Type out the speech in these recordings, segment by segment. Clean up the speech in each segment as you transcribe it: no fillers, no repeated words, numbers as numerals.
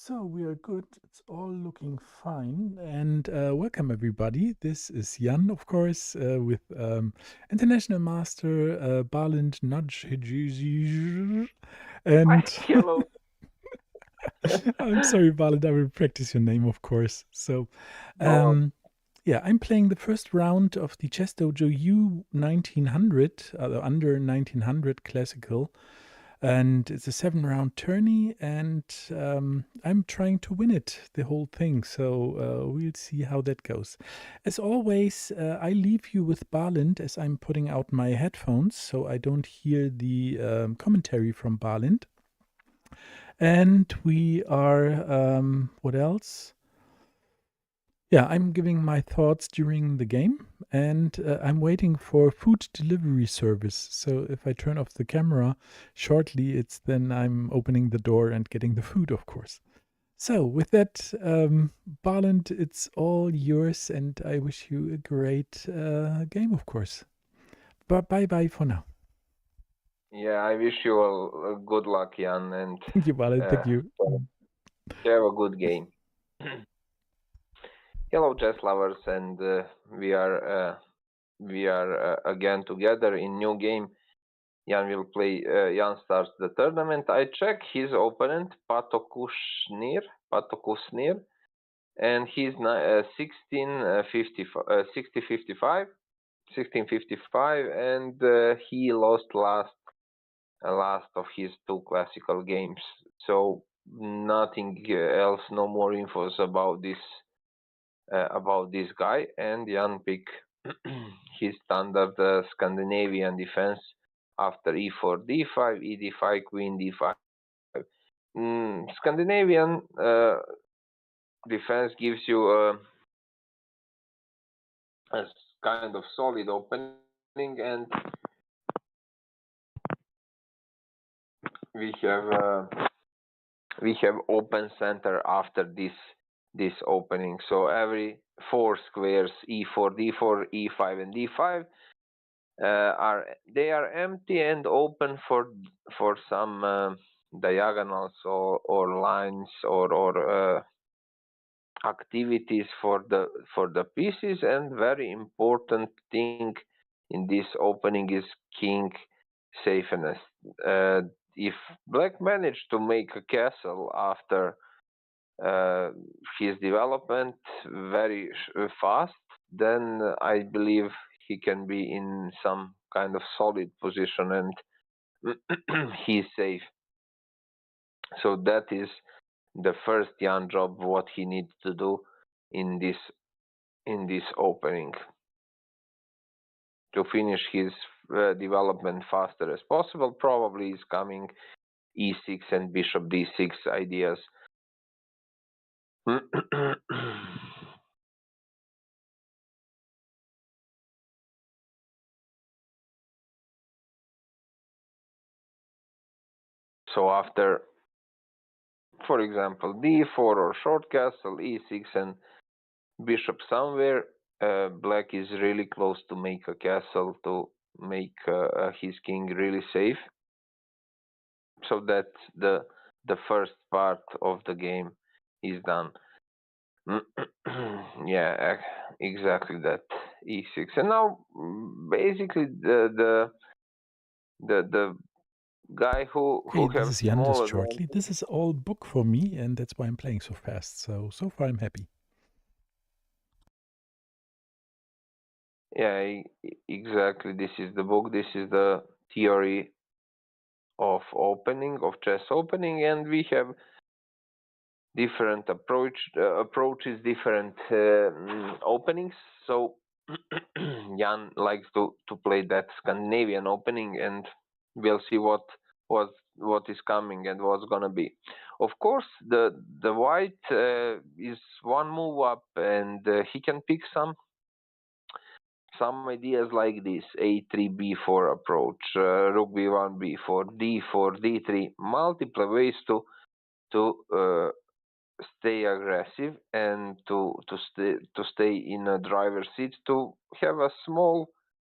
So we are good. It's all looking fine. And welcome everybody. This is Jan, of course, with International Master Balint Nadj Hedjesi. And Hello. I'm sorry, Balint, I will practice your name, of course. So, No, um, yeah, I'm playing the first round of the Chess Dojo U1900, under 1900 classical. And it's a 7 round tourney, and I'm trying to win it, the whole thing. So we'll see how that goes. As always, I leave you with Balint as I'm putting out my headphones so I don't hear the commentary from Balint. And we are, what else? Yeah, I'm giving my thoughts during the game, and I'm waiting for food delivery service. So if I turn off the camera shortly, it's then I'm opening the door and getting the food, of course. So with that, Barland, it's all yours, and I wish you a great game, of course. But bye bye for now. yeah, I wish you all good luck, Jan, and Thank you, Barland. uh, Thank you. have a good game. Hello, chess lovers, and we are again together in new game. Jan will play. Jan starts the tournament. I check his opponent, Patokusnir, and he's 1655, and he lost last of his two classical games. So nothing else, no more infos about this guy. And Jan pick his standard Scandinavian defense after e4, d5, ed5, queen d5. Scandinavian defense gives you a kind of solid opening, and we have open center after this opening. So every four squares, e4, d4, e5, and d5, are empty and open for some diagonals or lines or activities for the pieces. And very important thing in this opening is king safeness. If black managed to make a castle after uh, his development very fast, then I believe he can be in some kind of solid position and he's safe. So that is the first Jan job, what he needs to do in this opening to finish his development faster as possible. Probably is coming e6 and bishop d6 ideas. So after, for example, d4 or short castle, e6 and bishop somewhere, black is really close to make a castle to make his king really safe. So that's the first part of the game is done. Yeah, exactly that, e6. And now basically the guy who Okay, this have is Jan small just shortly. advantage. This is all book for me, and that's why I'm playing so fast. So far I'm happy. Yeah, exactly. This is the book. This is the theory of opening, of chess opening, and we have different approaches, different openings. So Jan likes to play that Scandinavian opening, and we'll see what is coming and what's gonna be. Of course, the white is one move up, and he can pick some ideas like this: a3, b4 approach, rook b1, b4, d4, d3, multiple ways to stay aggressive and to stay in a driver's seat, to have a small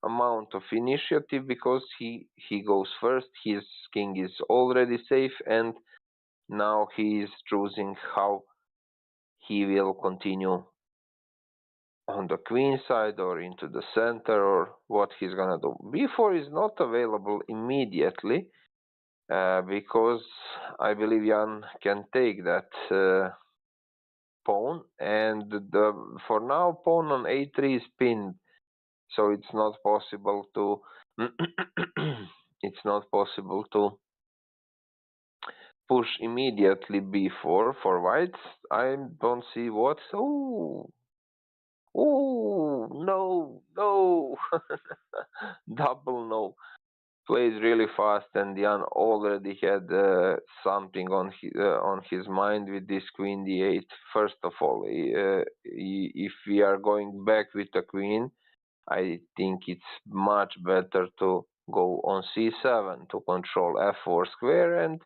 amount of initiative, because he goes first, his king is already safe, and Now he is choosing how he will continue on the queen side or into the center or what he's gonna do. B4 is not available immediately because I believe Jan can take that pawn, and for now pawn on a3 is pinned, so it's not possible to it's not possible to push immediately b4 for whites. I don't see what. Oh, no, no. Double no. Plays really fast, and Jan already had something on his mind with this queen d8. First of all, if we are going back with the queen, I think it's much better to go on c7 to control f4 square, and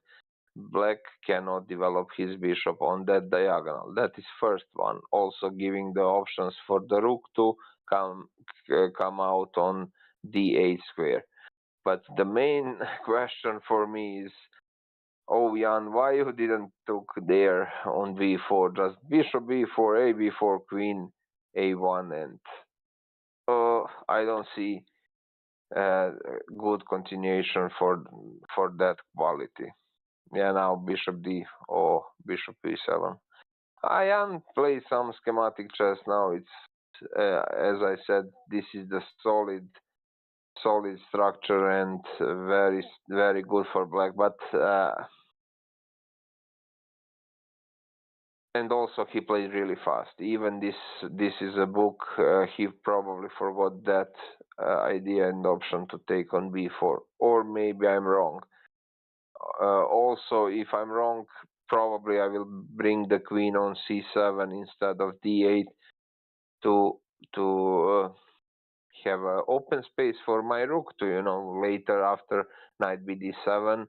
black cannot develop his bishop on that diagonal. That is first one. Also giving the options for the rook to come come out on d8 square. But the main question for me is, oh Jan, why you didn't took there on b4? Just bishop b4, a b4, queen a1, and I don't see uh, good continuation for that quality. Yeah, now bishop d or bishop e7. I am play some schematic chess now. It's as I said, this is the solid structure and very good for black. But and also he plays really fast. Even this is a book. He probably forgot that idea and option to take on b4, or maybe I'm wrong. Also, if I'm wrong, probably I will bring the queen on c7 instead of d8 to have an open space for my rook to, later after knight bd7,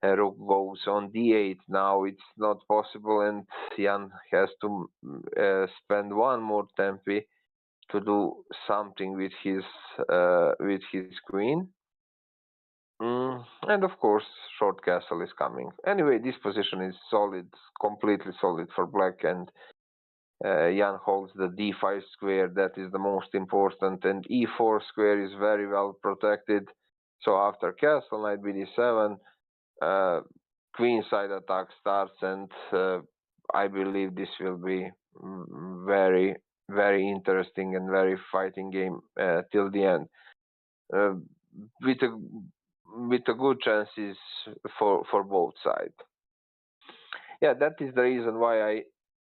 rook goes on d8. Now it's not possible, and Jan has to spend one more tempi to do something with his queen. And of course, short castle is coming. Anyway, this position is solid, completely solid for black, and Jan holds the d5 square. That is the most important, and e4 square is very well protected. So after castle, knight bd7, queen side attack starts, and I believe this will be very, very interesting and very fighting game till the end. Uh, with a good chances for both sides. Yeah, that is the reason why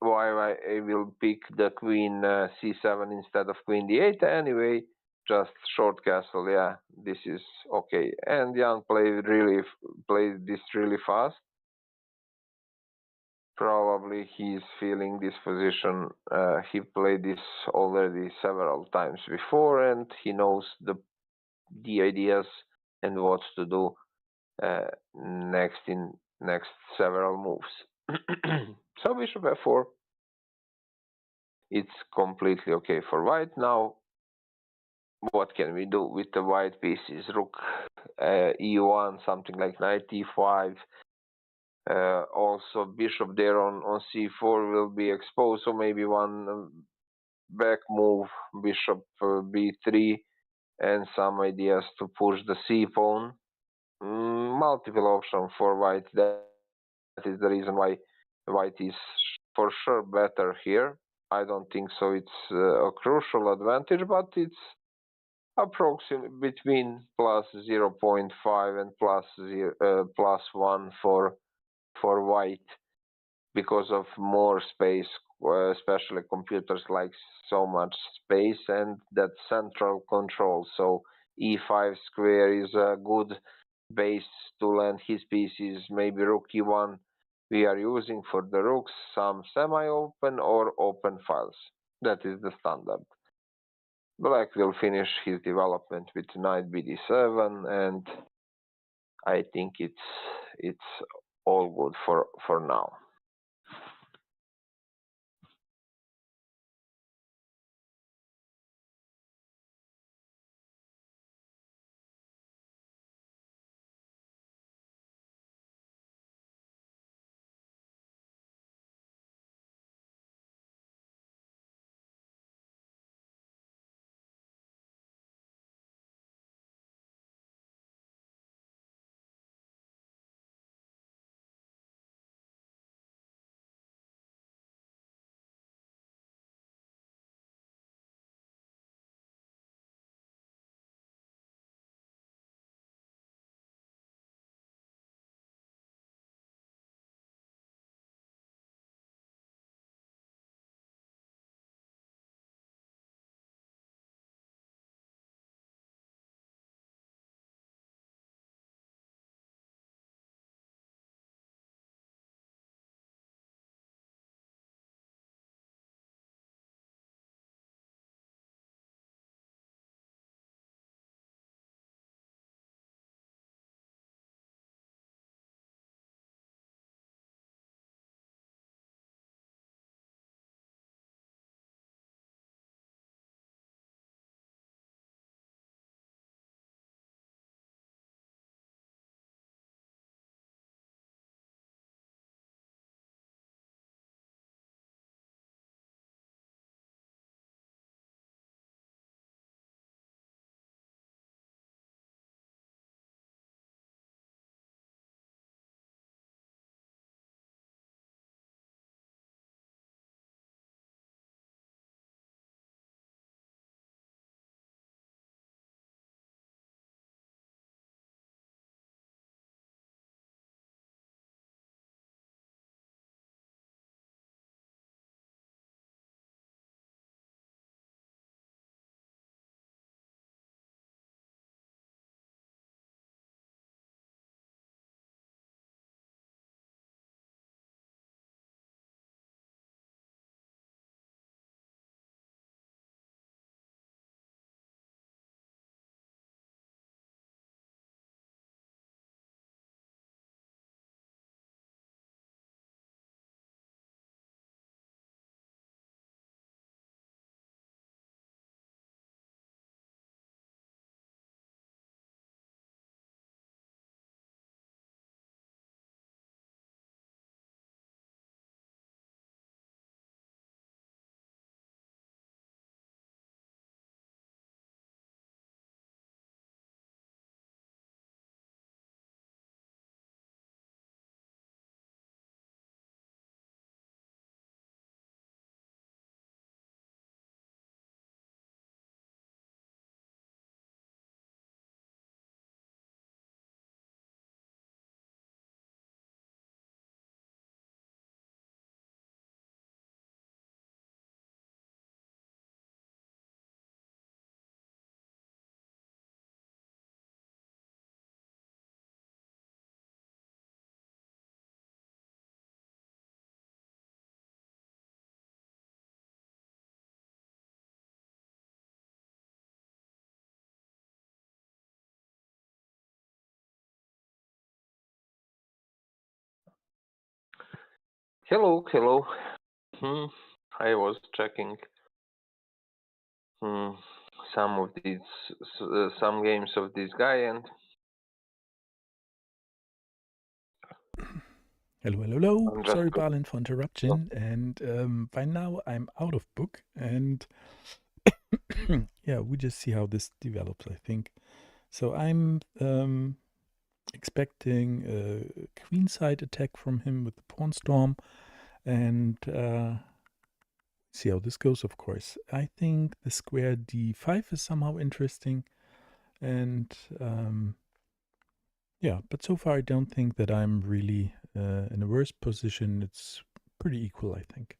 I will pick the queen c7 instead of queen d8. Anyway, just short castle. Yeah, this is okay. And Jan played this really fast. Probably he's feeling this position. He played this already several times before, and he knows the ideas and what to do next several moves. So bishop f4, it's completely okay for white. Now, what can we do with the white pieces? Rook e1, something like knight e5. Also, bishop there on c4 will be exposed, so maybe one back move, bishop b3, and some ideas to push the c pawn. Multiple options for white. That is the reason why white is for sure better here. I don't think so. It's a crucial advantage, but it's approximately between plus 0.5 and plus 1 for white because of more space. Especially computers like so much space and that central control. So e5 square is a good base to land his pieces. Maybe rook e1 we are using for the rooks some semi-open or open files. That is the standard. Black will finish his development with knight bd7, and I think it's all good for now. Hello, hello. Hmm, I was checking hmm, some of these, some games of this guy, and Hello, hello, hello. I'm just Sorry, Balin, for interruption. And by now I'm out of book, and yeah, we just see how this develops, I think. So I'm expecting a queenside attack from him with the pawn storm, and see how this goes, of course. I think the square d5 is somehow interesting, and yeah, but so far I don't think that I'm really in a worse position. It's pretty equal, I think.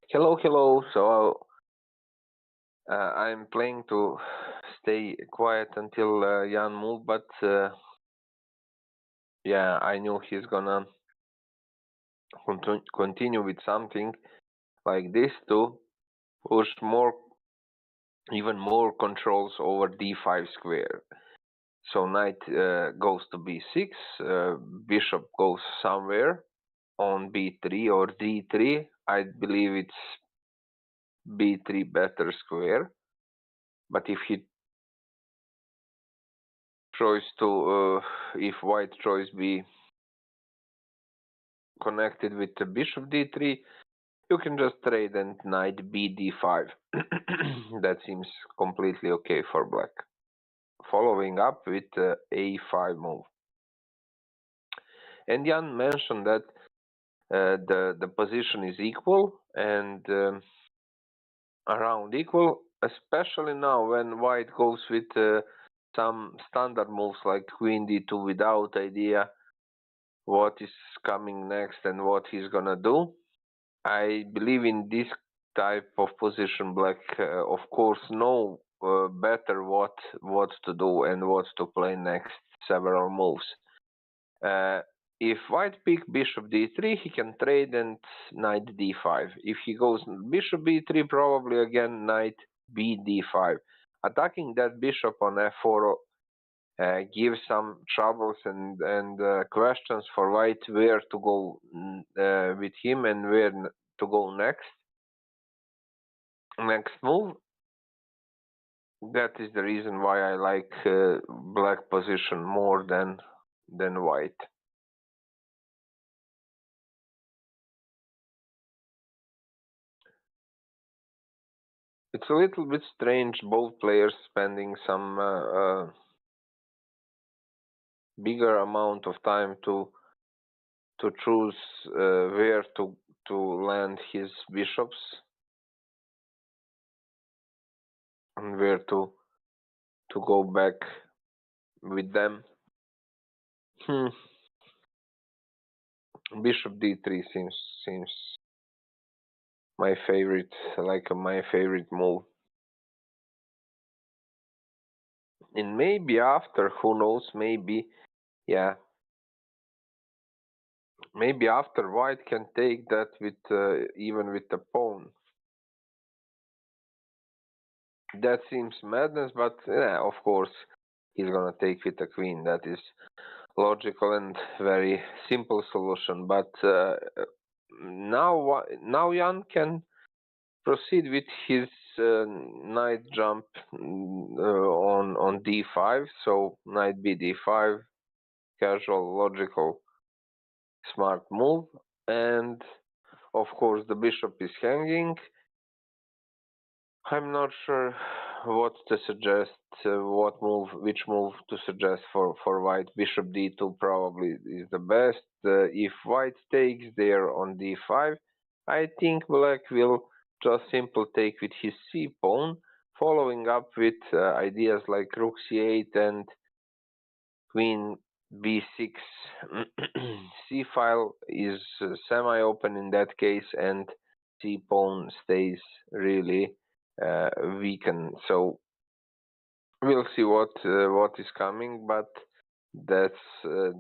hello, hello. So I'm playing to stay quiet until Jan move, but yeah, I knew he's gonna continue with something like this to push more, even more controls over d5 square. So knight goes to b6, bishop goes somewhere on b3 or d3. I believe it's b3 better square. But if he tries to, if white tries be connected with the bishop d3, you can just trade and knight b d5. That seems completely okay for black. Following up with a5 move. And Jan mentioned that the position is equal and around equal, especially now when white goes with some standard moves like queen d2 without idea what is coming next and what he's gonna do. I believe in this type of position, black of course know better what to do and what to play next several moves. Uh, if white pick bishop d3, he can trade and knight d5. If he goes bishop b3, probably again knight b d5. Attacking that bishop on f4 gives some troubles and questions for white where to go with him and where to go next. Next move. That is the reason why I like black position more than white. It's a little bit strange, both players spending some bigger amount of time to choose where to land his bishops and where to go back with them. Hmm. Bishop d3 seems my favorite, like my favorite move. And maybe after, who knows? Maybe, yeah, maybe after white can take that with even with the pawn. That seems madness, but yeah, of course he's gonna take with the queen. That is logical and very simple solution. But now Jan can proceed with his knight jump on d5. So knight b d5, casual, logical, smart move, and of course the bishop is hanging. I'm not sure what to suggest, which move to suggest for white. Bishop d2 probably is the best. If white takes there on d5, I think black will just simply take with his c pawn, following up with ideas like rook c8 and queen b6. C file is semi-open in that case, and c pawn stays really weakened. So we'll see what is coming, but that's the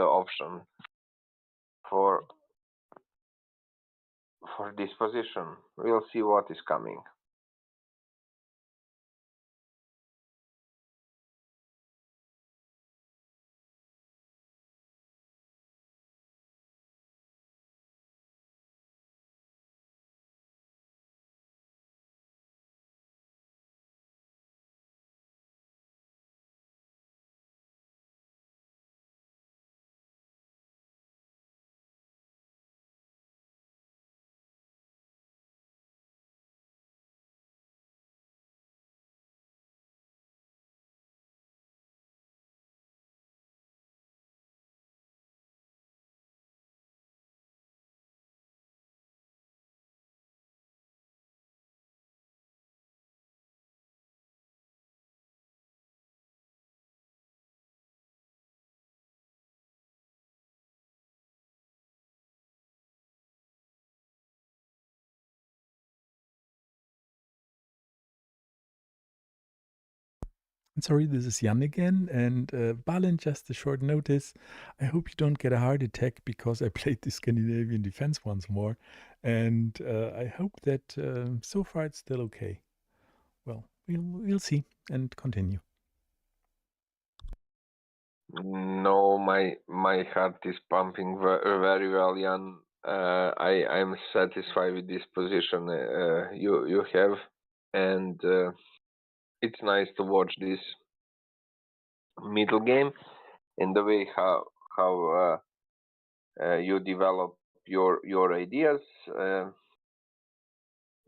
option for for this position. We'll see what is coming. Sorry, this is Jan again, and Balin, just a short notice. I hope you don't get a heart attack because I played the Scandinavian defense once more, and I hope that so far it's still okay. Well, we'll see and continue. No, my heart is pumping very well, Jan. I'm satisfied with this position you have, and it's nice to watch this middle game and the way how you develop your ideas.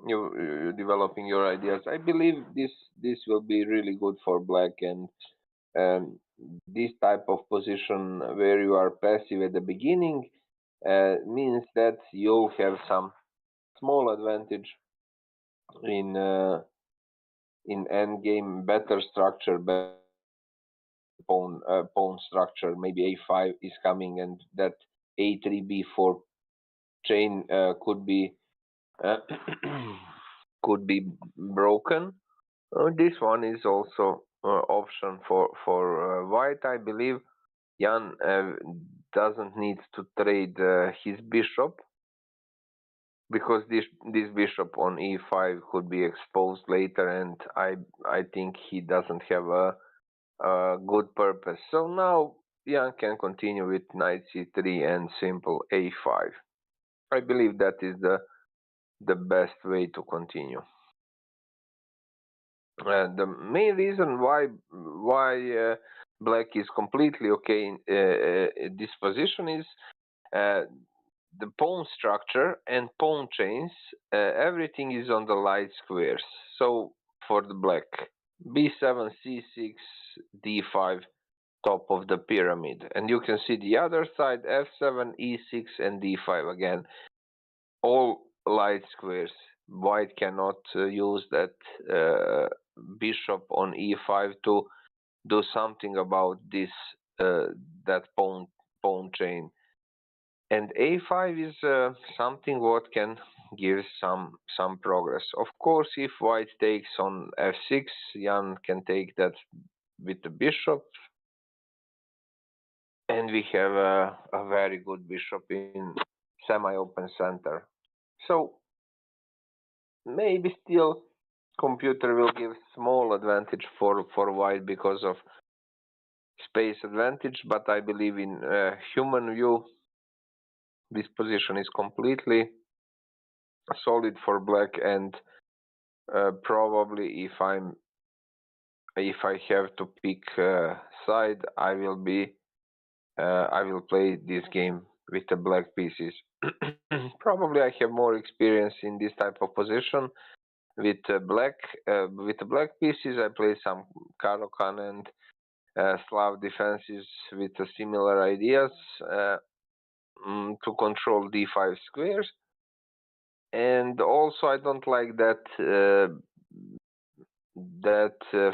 You developing your ideas. I believe this will be really good for black, and um, this type of position where you are passive at the beginning means that you'll have some small advantage in end game, better structure, better pawn structure. Maybe a5 is coming, and that a3 b4 chain uh, could be broken. This one is also option for white. I believe Jan doesn't need to trade his bishop, because this bishop on e5 could be exposed later, and I think he doesn't have a good purpose. So now Jan can continue with knight c3 and simple a5. I believe that is the best way to continue. The main reason why black is completely okay in this position is uh, the pawn structure and pawn chains. Everything is on the light squares. So for the black, b7, c6, d5, top of the pyramid, and you can see the other side, f7, e6, and d5 again, all light squares. White cannot use that uh, bishop on e5 to do something about this that pawn chain. And a5 is something what can give some progress. Of course, if white takes on f6, Jan can take that with the bishop, and we have a very good bishop in semi-open center. So maybe still computer will give small advantage for white because of space advantage, but I believe in human view this position is completely solid for black, and probably if I have to pick side, I will play this game with the black pieces. Probably I have more experience in this type of position with the black pieces. I play some Caro-Kann and Slav defenses with similar ideas to control d5 squares. And also I don't like that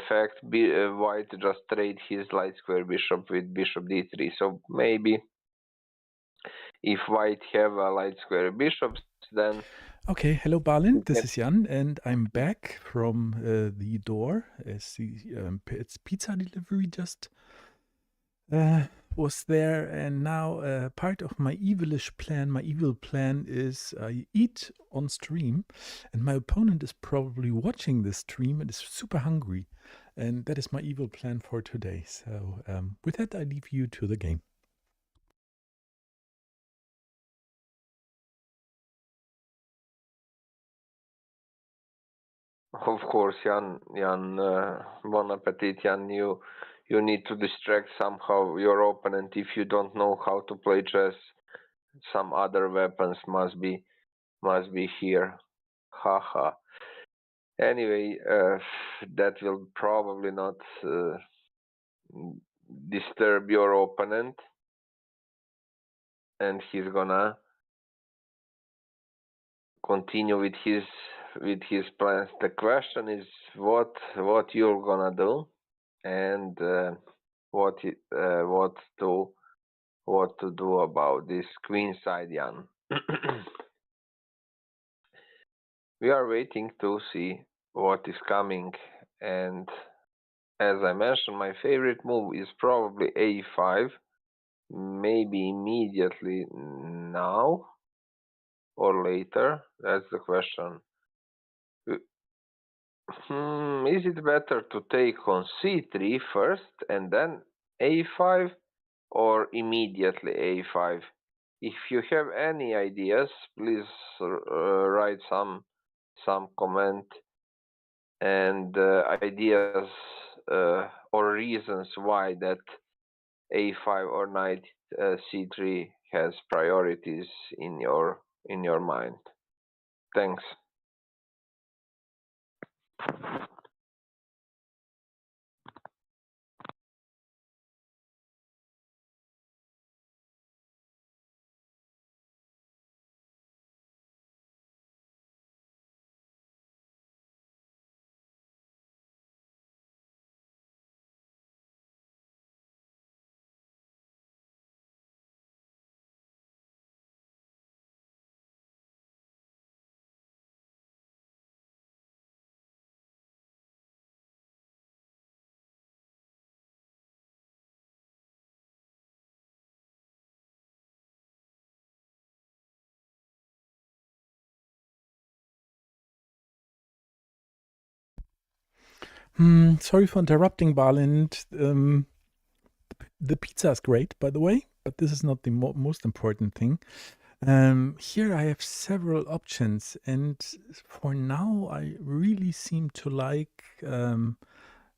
fact white just trade his light square bishop with bishop d3. So maybe if white have a light square bishops, then Okay, hello Balint, this is Jan, and I'm back from the door as it's pizza delivery just was there, and now part of my evil plan is I eat on stream, and my opponent is probably watching this stream and is super hungry, and that is my evil plan for today. So with that, I leave you to the game. of course, Jan, bon appetit, Jan. You need to distract somehow your opponent. If you don't know how to play chess, some other weapons must be here. Haha. Anyway, that will probably not disturb your opponent, and he's gonna continue with his plans. The question is what you're gonna do, and what to do about this queen side, Jan. We are waiting to see what is coming, and as I mentioned, my favorite move is probably a5, maybe immediately now or later. That's the question. Is it better to take on c3 first and then a5, or immediately a5? If you have any ideas, please write some comment and ideas or reasons why that a5 or knight c3 has priorities in your mind. Thanks. Sorry for interrupting, Balint. The pizza is great, by the way, but this is not the most important thing. Here I have several options, and for now I really seem to like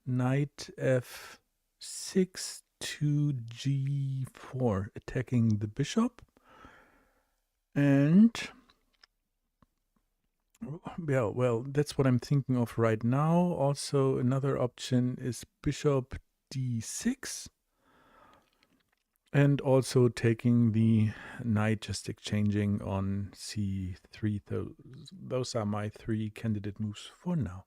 knight f6 to g4, attacking the bishop. And yeah, well, that's what I'm thinking of right now. Also, another option is bishop d6. And also taking the knight, just exchanging on c3. Those are my three candidate moves for now.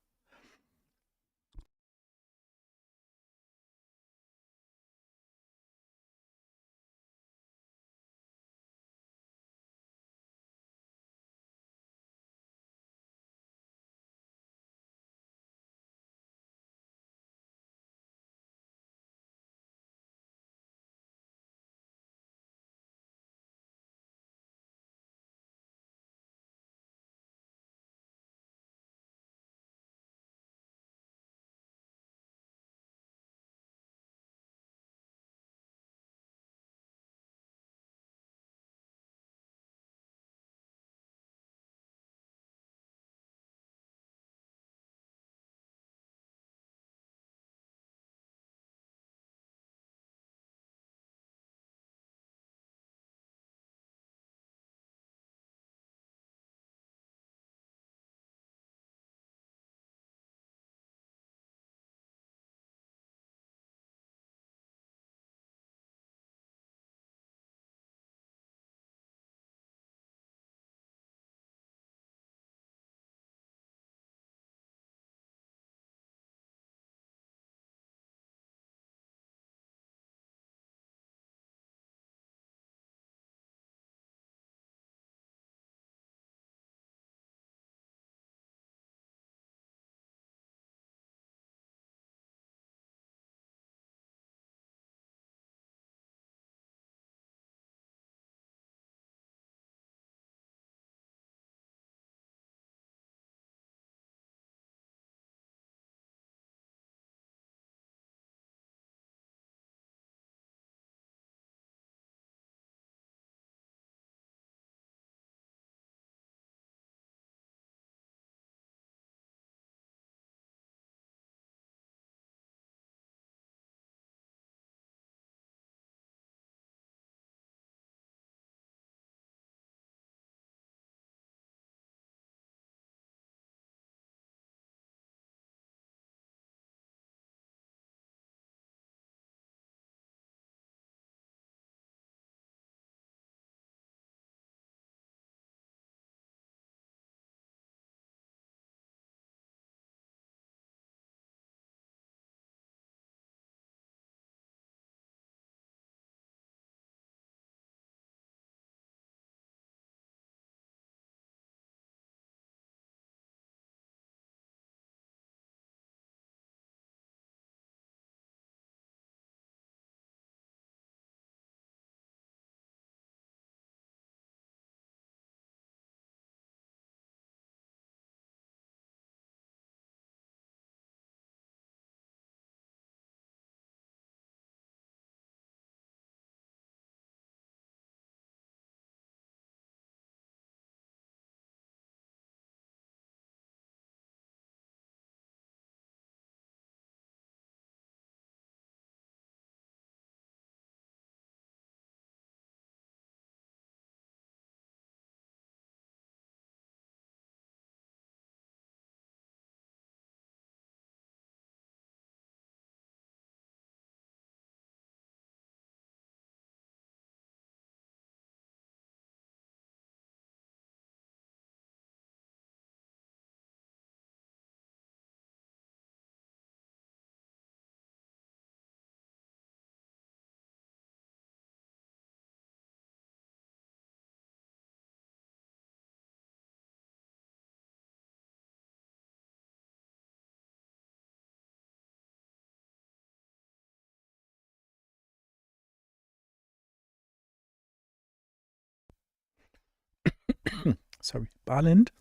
sorry, Barland.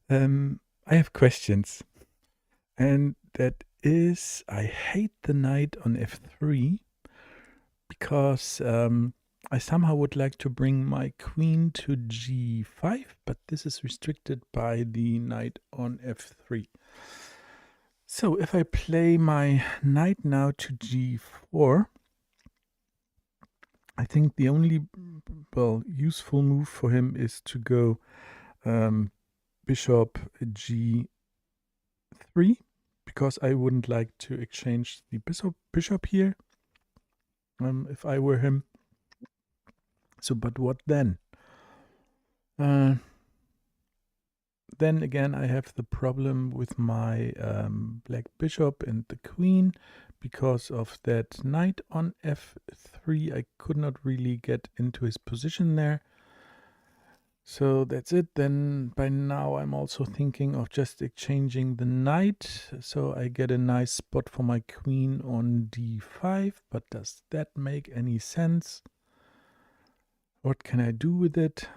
I have questions, and that is, I hate the knight on f3 because I somehow would like to bring my queen to g5, but this is restricted by the knight on f3. So if I play my knight now to g4, I think the only, well, useful move for him is to go bishop g3, because I wouldn't like to exchange the bishop here if I were him. So, but what then? Then again, I have the problem with my black bishop and the queen. Because of that knight on f3, I could not really get into his position there. So that's it. Then by now I'm also thinking of just exchanging the knight. So I get a nice spot for my queen on d5. But does that make any sense? What can I do with it?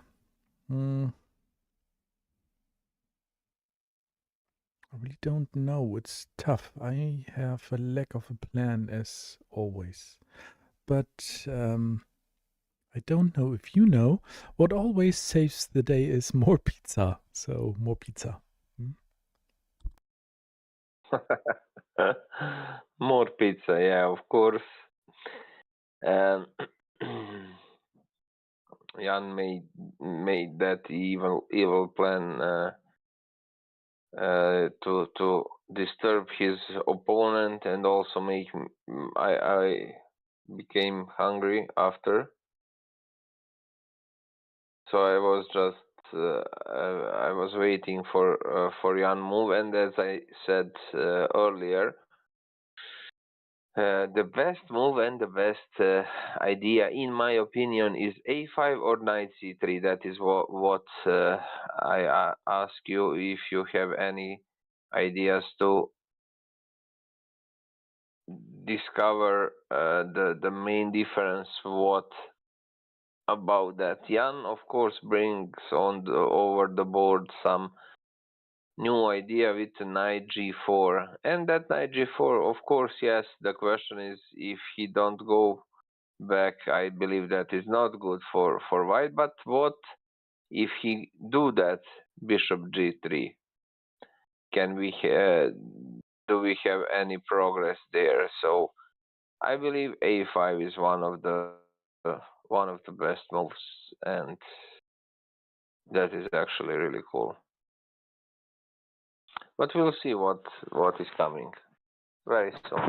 I really don't know. It's tough. I have a lack of a plan as always. But I don't know if you know. What always saves the day is more pizza. So more pizza. More pizza, yeah, of course. Um, Jan made that evil plan to disturb his opponent and also make I became hungry after. So I was just I was waiting for Jan move, and as I said earlier, the best move and the best idea, in my opinion, is a5 or knight c3. That is what I ask you if you have any ideas to discover the main difference. What about that? Jan, of course, brings over the board some new idea with knight g4, and that knight g4, of course, yes. The question is, if he don't go back, I believe that is not good for white. But what if he do that? Bishop g3. Can we do we have any progress there? So I believe a5 is one of the best moves, and that is actually really cool. But we'll see what is coming very soon.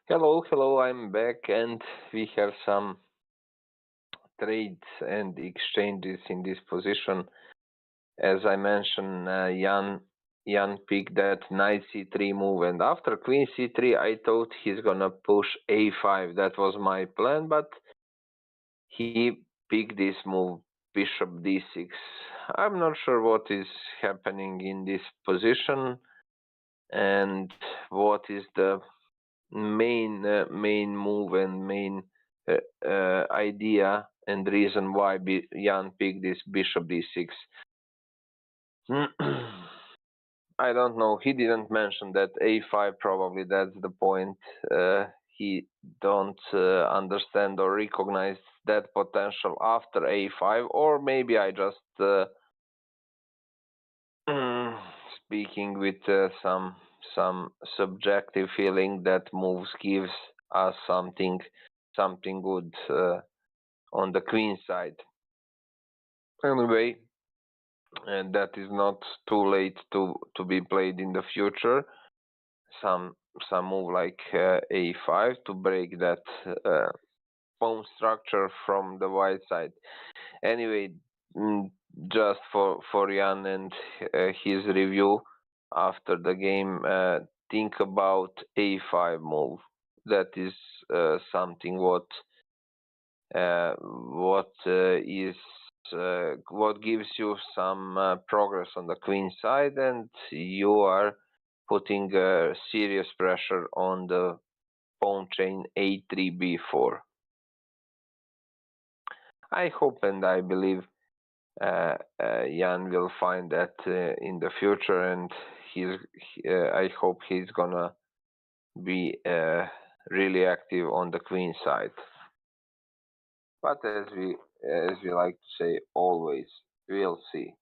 Hello, hello, I'm back, and we have some trades and exchanges in this position. As I mentioned, Jan picked that knight c3 move, and after queen c3, I thought he's gonna push a5. That was my plan, but he picked this move, bishop d6. I'm not sure what is happening in this position. and what is the main move and main idea and reason why Jan picked this bishop d6. I don't know. He didn't mention that a5. Probably that's the point. He don't understand or recognize that potential after a5, or maybe I just speaking with some subjective feeling that moves gives us something good on the queen side. Anyway, and that is not too late to be played in the future. Some move like a5 to break that pawn structure from the white side. Anyway, just for Jan and his review after the game, think about a5 move. That is something what gives you some progress on the queen side, and you are putting serious pressure on the pawn chain a3 b4. I hope and I believe Jan will find that in the future, and I hope he's gonna be really active on the queen side. But as we like to say, always we'll see.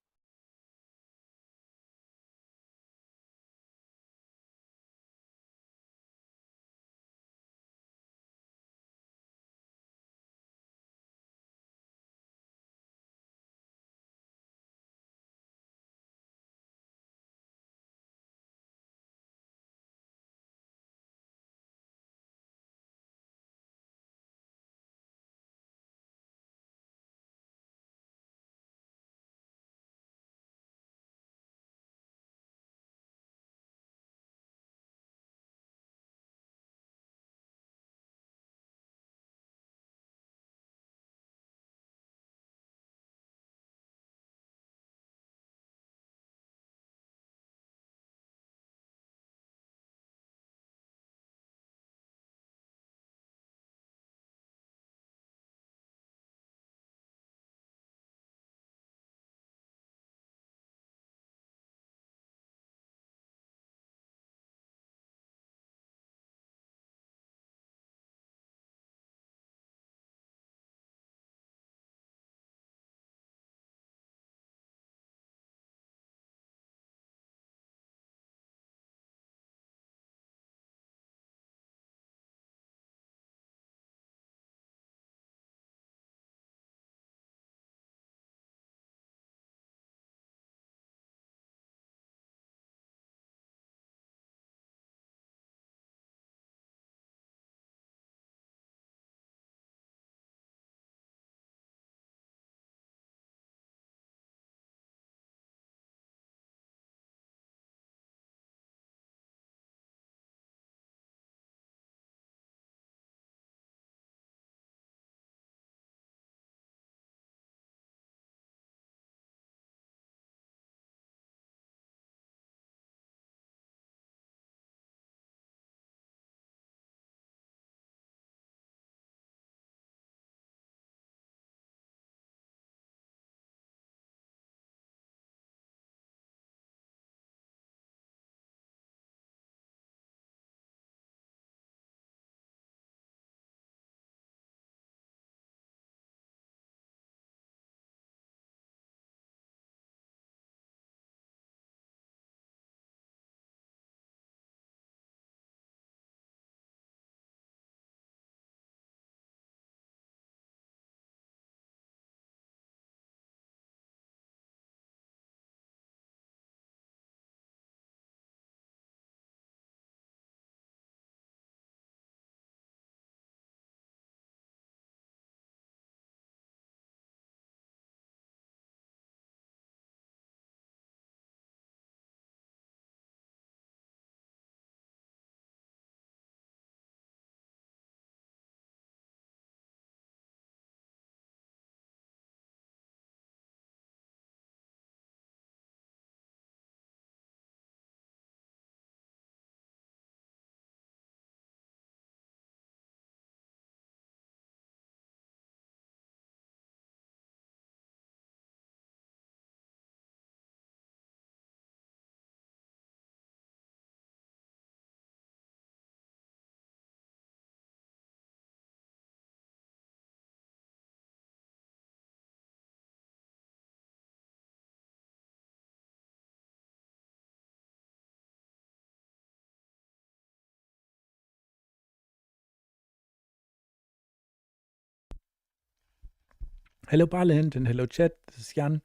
Hello Balint and hello chat, this is Jan.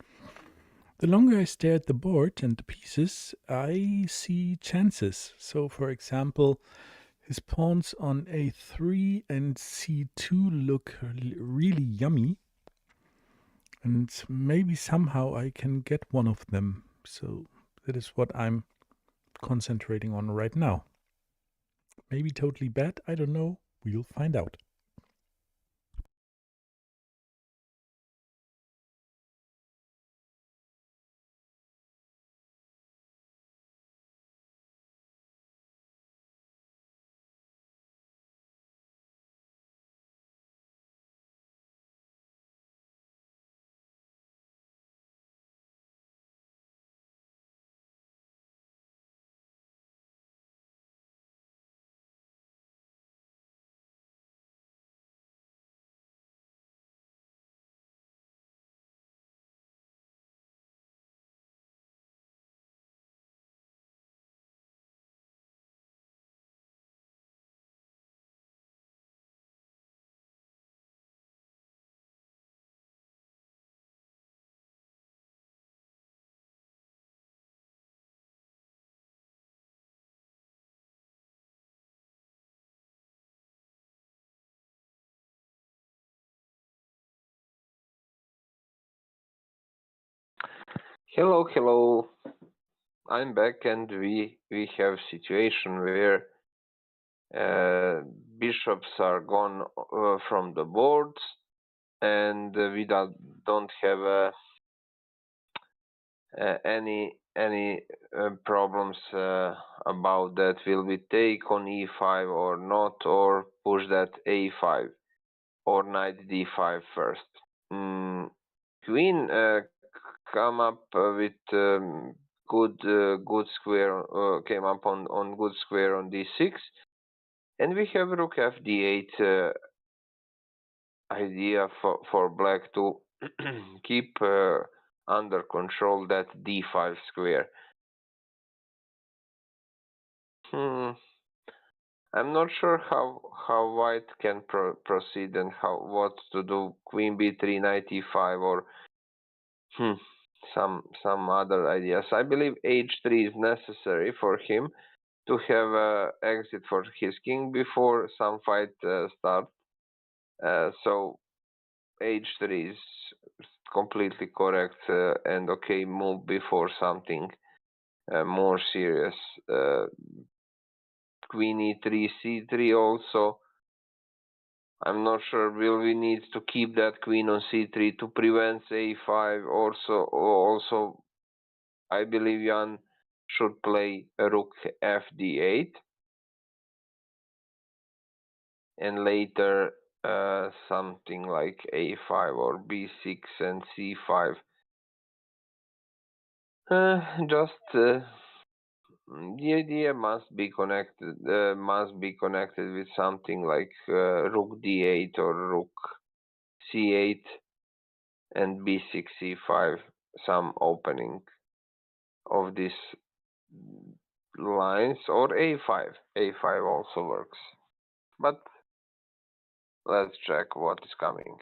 The longer I stare at the board and the pieces, I see chances. So for example, his pawns on a3 and c2 look really yummy. And maybe somehow I can get one of them. So that is what I'm concentrating on right now. Maybe totally bad, I don't know. We'll find out. Hello, hello. I'm back, and we have situation where uh, bishops are gone from the boards, and we don't have any problems about that. Will we take on e5 or not, or push that a5 or knight d5 first? Queen come up with good square, came up on good square on d6, and we have rook fd8 idea for black to keep under control that d5 square. Hmm. I'm not sure how white can proceed and what to do. Queen b3, knight e5, or hmm, some other ideas. I believe h3 is necessary for him to have a exit for his king before some fight starts. So h3 is completely correct and okay move before something more serious. Uh, Queen e3, c3 also. I'm not sure. Will we need to keep that queen on c3 to prevent a5? Also, I believe Jan should play rook fd8, and later something like a5 or b6 and c5. Just the idea must be connected with something like rook d8 or rook c8 and b6 c5, some opening of these lines, or a5 also works, but let's check what is coming.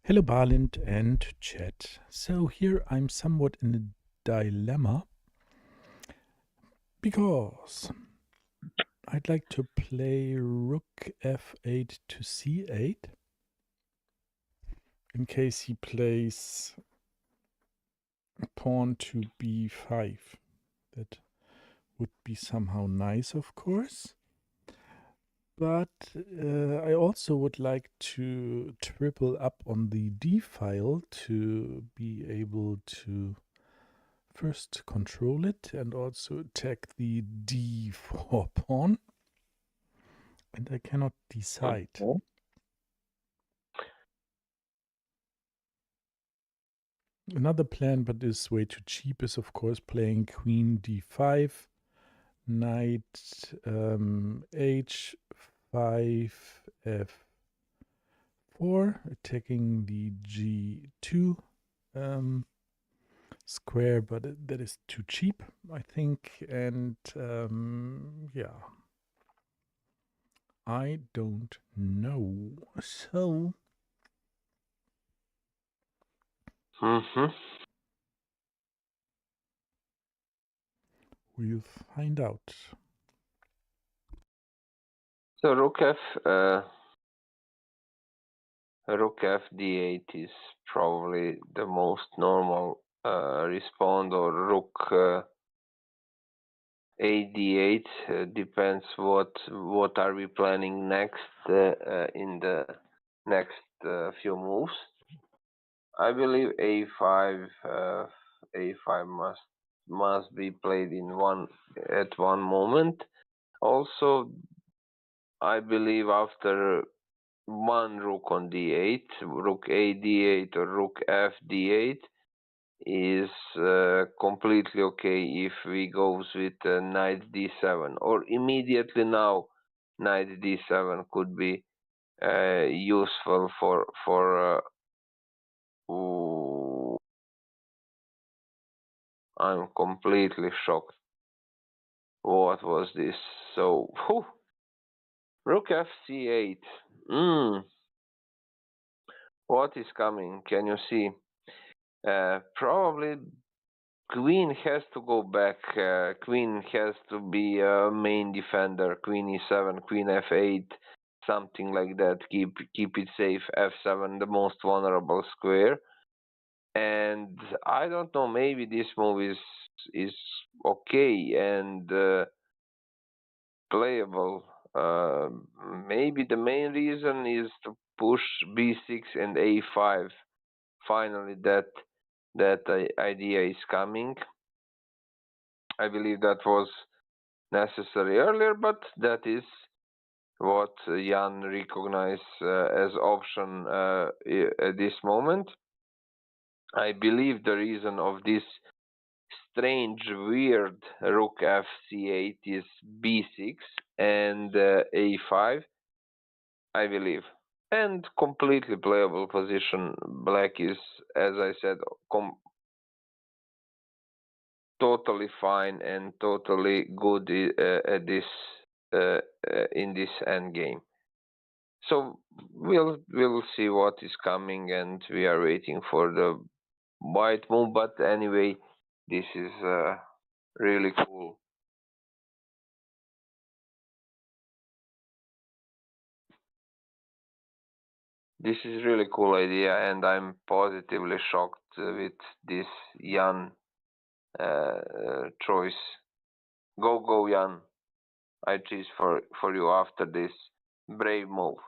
Hello, Balint and chat. So here I'm somewhat in a dilemma because I'd like to play rook f8 to c8 in case he plays pawn to b5. That would be somehow nice, of course. But I also would like to triple up on the d file to be able to first control it and also attack the d4 pawn. And I cannot decide. Okay. Another plan, but is way too cheap, is of course playing queen d5, knight h5, f4, attacking the g2 square, but that is too cheap, I think. And yeah, I don't know. So Mm-hmm. we'll find out. So rook f d8 is probably the most normal response, or rook a d8 depends what are we planning next in the next few moves. I believe a5 must be played at one moment. Also, I believe after one rook on d8, rook a d8 or rook f d8 is completely okay if we goes with knight d7, or immediately now knight d7 could be useful for ooh, I'm completely shocked. What was this? So whew, rook f c8. What is coming? Can you see? Probably queen has to go back. Queen has to be a main defender. Queen e7, queen f8, something like that. Keep it safe. f7, the most vulnerable square. And I don't know. Maybe this move is okay and playable. Maybe the main reason is to push b6 and a5. Finally, that idea is coming. I believe that was necessary earlier, but that is what Jan recognized as option at this moment. I believe the reason of this strange, weird rook f c8 is b6 and a5, I believe. And completely playable position. Black is, as I said, totally fine and totally good at this in this end game. So we'll see what is coming, and we are waiting for the white move. But anyway, this is really cool. This is really cool idea, and I'm positively shocked with this Jan choice. Go Jan! I choose for you after this brave move.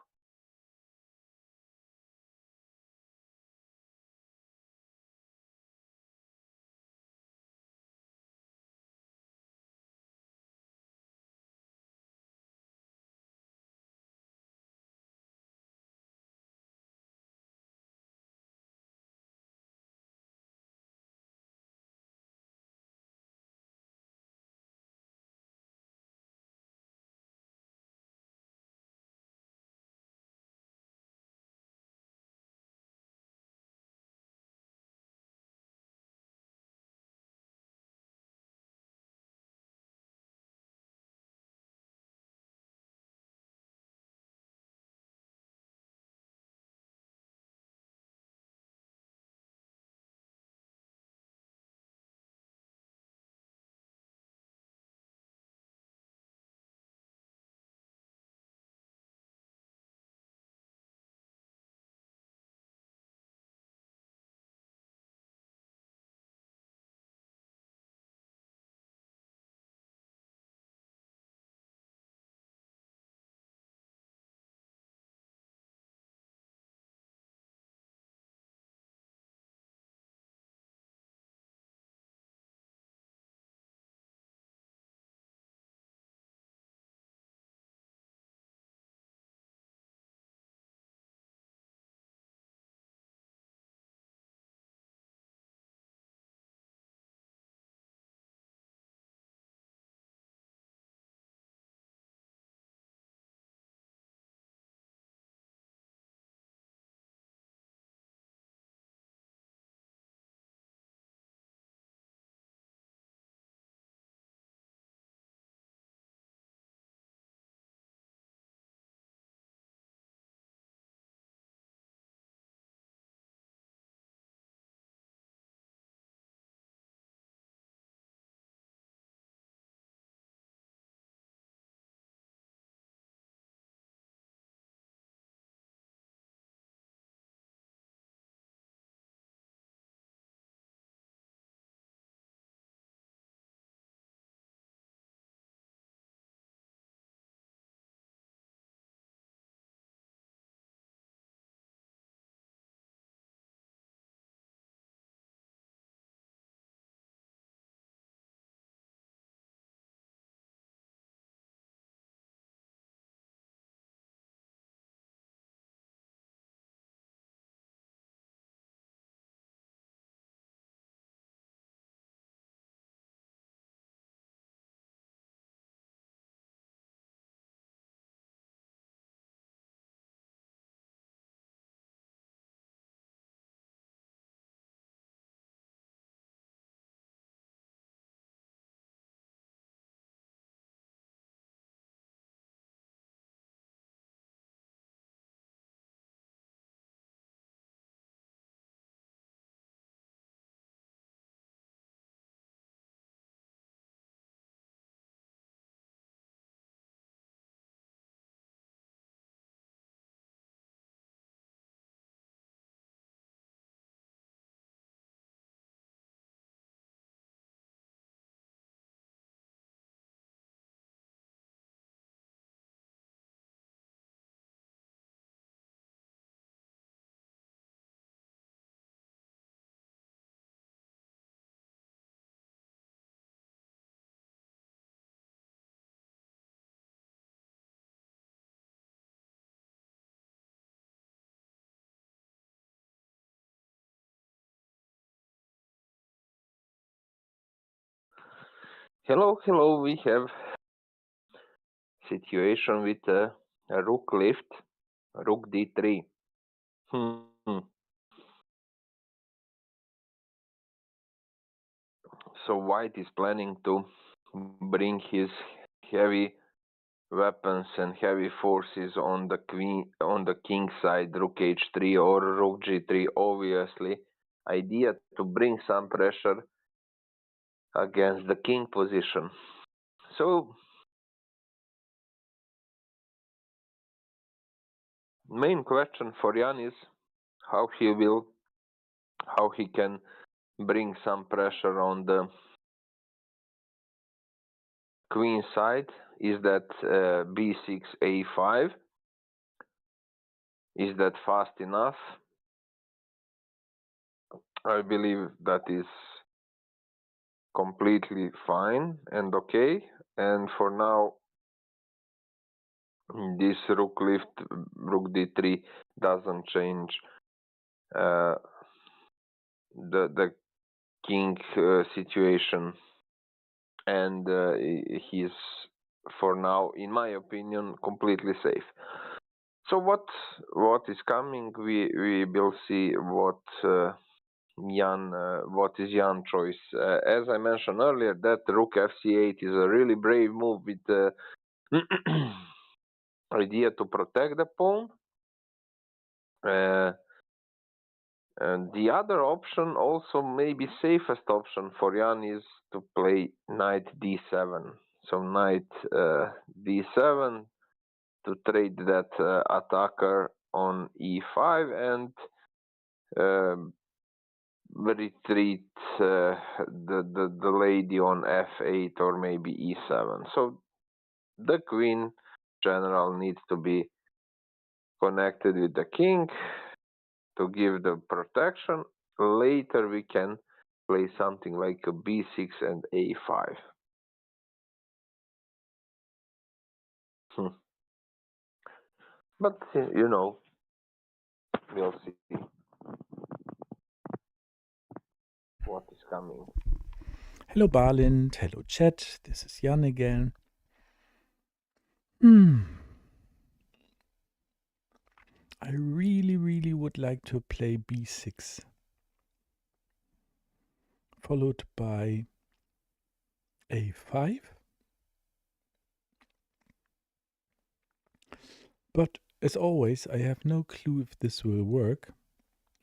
Hello, hello. We have situation with a rook lift, rook d3. Hmm. So white is planning to bring his heavy weapons and heavy forces on the king side, rook h3 or rook g3. Obviously, idea to bring some pressure against the king position. So main question for Jan is how he can bring some pressure on the queen side. Is that b6 a5? Is that fast enough? I believe that is completely fine and okay. And for now, this rook lift, rook d3 doesn't change uh, the king situation, and he's for now, in my opinion, completely safe. So what is coming? We will see what what is Jan's choice. As I mentioned earlier, that rook fc8 is a really brave move with the idea to protect the pawn. And the other option, also maybe safest option for Jan, is to play knight d7. So knight d7 to trade that attacker on e5 and uh, retreat the lady on f8 or maybe e7. So the queen general needs to be connected with the king to give the protection. Later we can play something like a b6 and a5. But we'll see what is coming. Hello Barlind, hello chat, this is Jan again. I really would like to play b6, followed by a5. But as always, I have no clue if this will work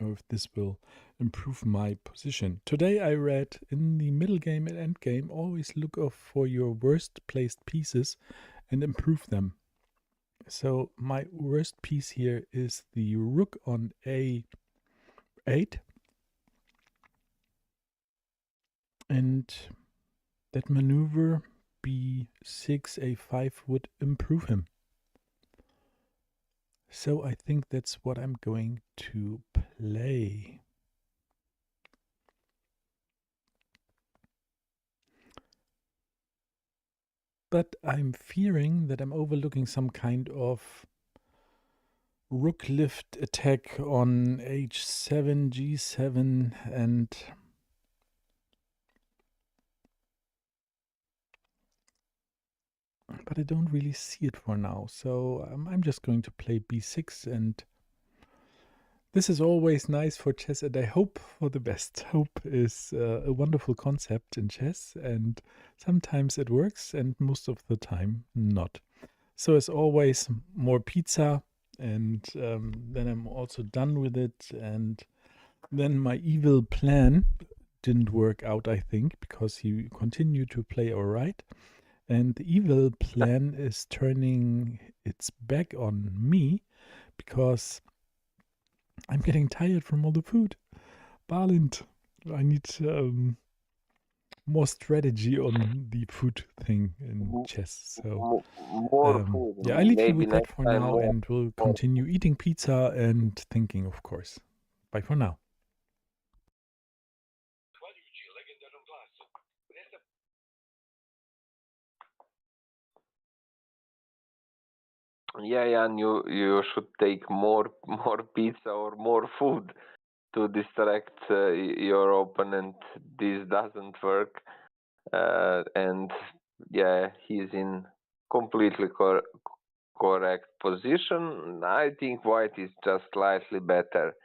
or if this will improve my position. Today I read in the middle game and end game, always look for your worst placed pieces and improve them. So my worst piece here is the rook on a8. And that maneuver b6 a5 would improve him. So I think that's what I'm going to play. But I'm fearing that I'm overlooking some kind of rook lift attack on h7, g7, and but I don't really see it for now. So I'm just going to play b6, and this is always nice for chess, and I hope for the best. Hope is a wonderful concept in chess, and sometimes it works, and most of the time not. So as always, more pizza, and then I'm also done with it. And then my evil plan didn't work out, I think, because he continued to play all right. And the evil plan is turning its back on me because I'm getting tired from all the food. Barlind, I need more strategy on the food thing in chess. So More food, yeah, I leave you maybe with that next for time now, more. and we'll continue eating pizza and thinking, of course. Bye for now. Yeah, and you should take more pizza or more food to distract your opponent. This doesn't work. and yeah, he's in completely correct position. I think white is just slightly better,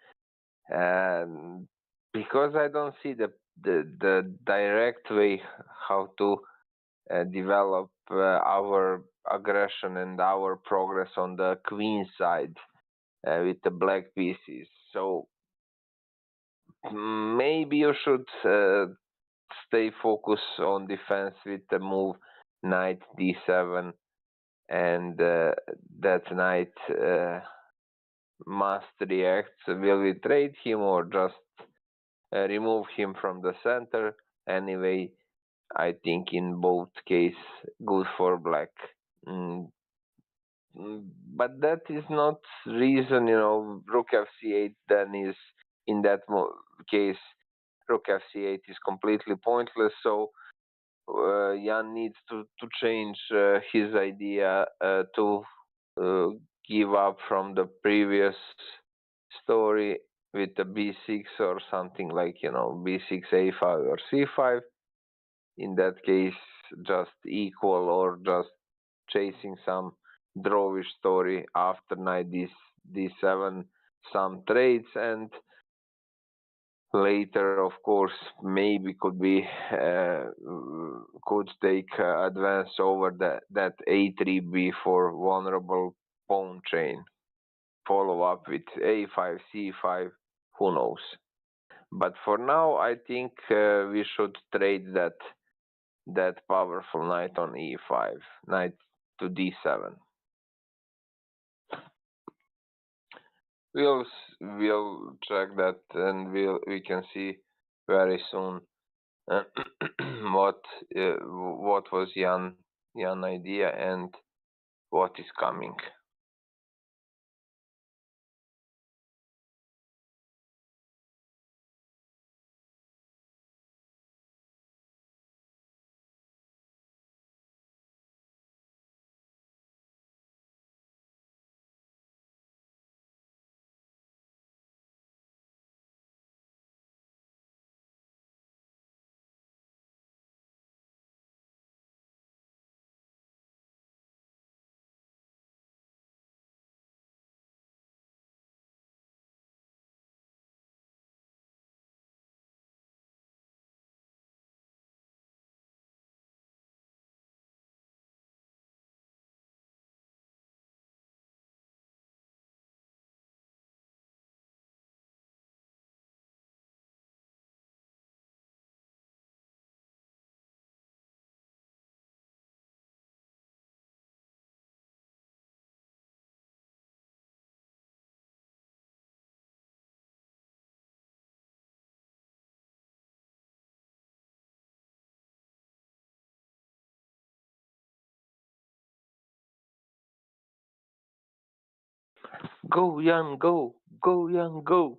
and because I don't see the direct way how to develop our aggression and our progress on the queen side with the black pieces. So maybe you should stay focused on defense with the move knight d7, and that knight must react. Will we trade him or just remove him from the center? Anyway, I think in both case good for black. Mm, but that is not reason, rook fc8 then is in that case rook fc8 is completely pointless. So Jan needs to change his idea to uh, give up from the previous story with the b6 or something like b6 a5 or c5. In that case, just equal or just chasing some drawish story after knight d7, some trades, and later, of course, maybe could take advance over that a3 b4 vulnerable pawn chain. Follow up with a5 c5. Who knows? But for now, I think we should trade that powerful knight on e5, knight to d7. We'll check that, and we can see very soon uh, what what was Jan idea and what is coming. Go Jan, go Jan, go!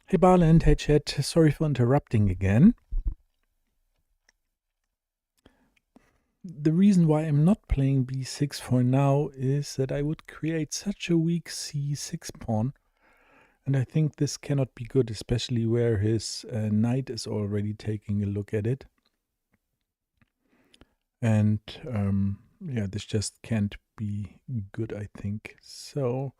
Hey Bala and hey Chat, sorry for interrupting again. The reason why I'm not playing b6 for now is that I would create such a weak c6 pawn, and I think this cannot be good, especially where his knight is already taking a look at it. And yeah, this just can't be good, I think. So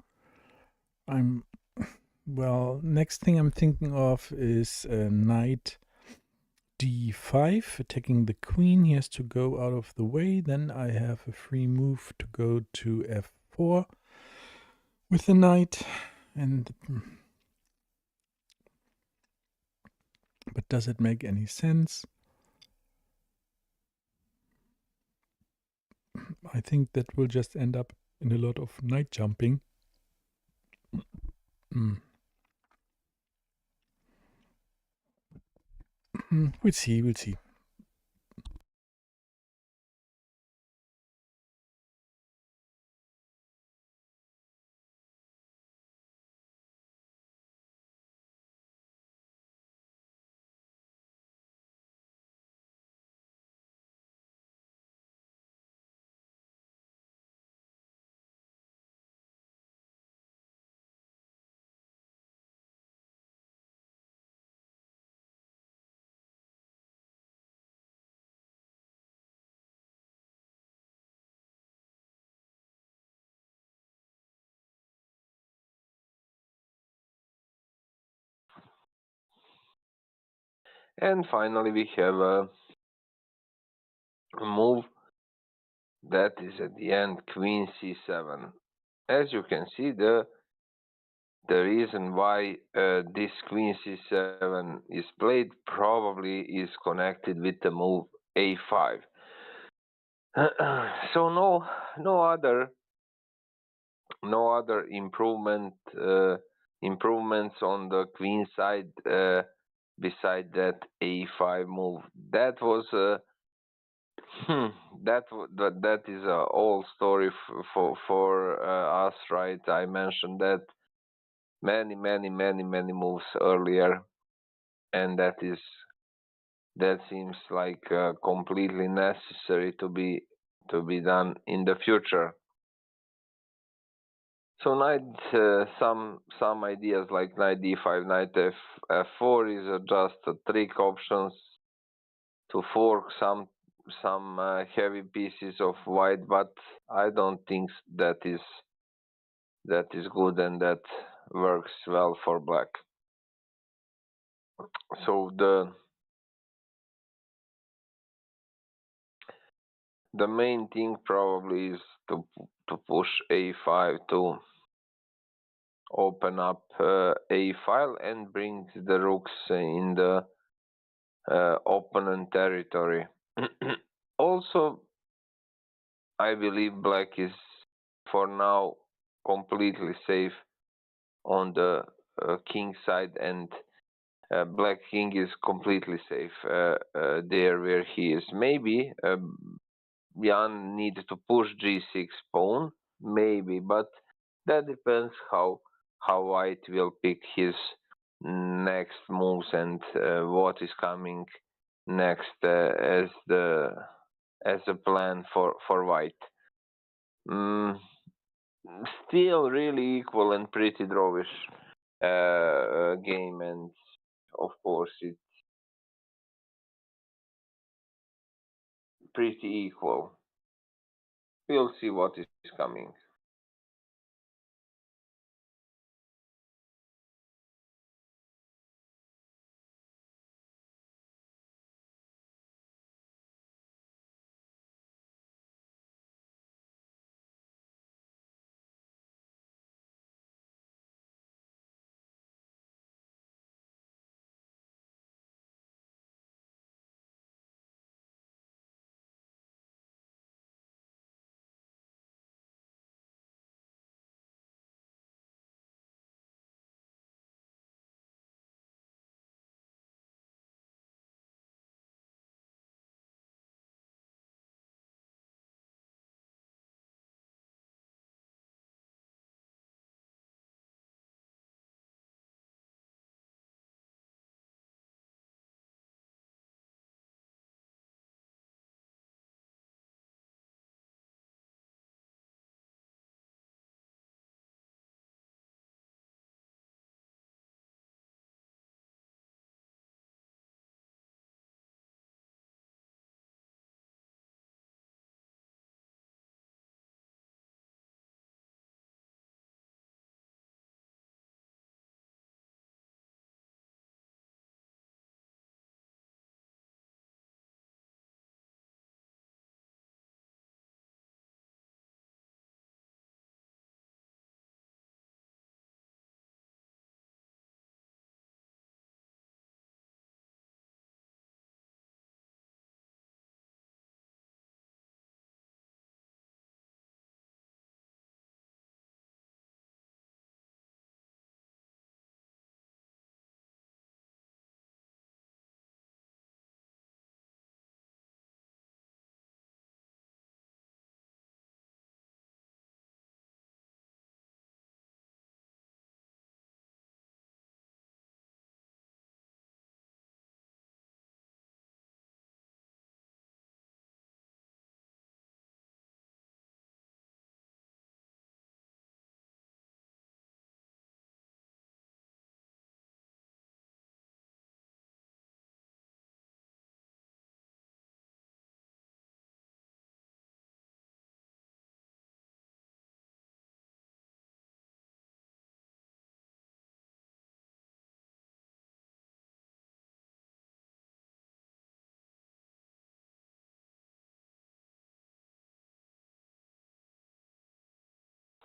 well, next thing I'm thinking of is knight d5, attacking the queen. He has to go out of the way. Then I have a free move to go to f4 with the knight. But does it make any sense? I think that will just end up in a lot of knight jumping. We'll see, we'll see. And finally, we have a move that is at the end queen c7. As you can see, the reason why this queen c7 is played probably is connected with the move a5. So no other improvements on the queen side beside that a5 move. That was that is a old story for us, right? I mentioned that many moves earlier, and that seems like completely necessary to be done in the future. So knight, some ideas like knight d5, knight f4 is just trick options to fork some heavy pieces of white, but I don't think that is good and that works well for black. So the main thing probably is to push a5 to open up a file and bring the rooks in the opponent territory. Also, I believe black is for now completely safe on the king side, and black king is completely safe there where he is. Maybe Jan needs to push g6 pawn, maybe, but that depends how white will pick his next moves and what is coming next as a plan for white. Mm, Still really equal and pretty drawish game, and of course it's pretty equal. We'll see what is coming.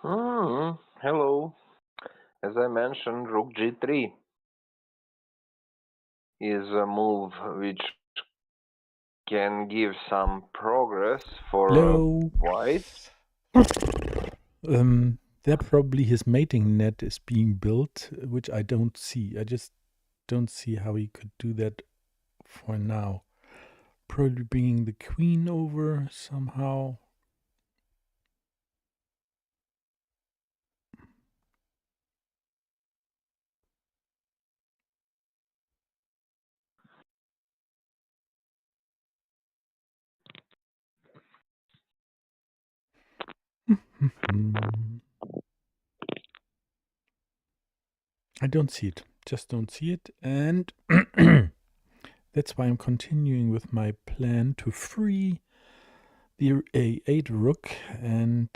Hello. As I mentioned, rook g3 is a move which can give some progress for Hello. white. There probably his mating net is being built, which I don't see. I just don't see how he could do that for now. Probably bringing the queen over somehow. I don't see it. Just don't see it. And that's why I'm continuing with my plan to free the A8 rook. And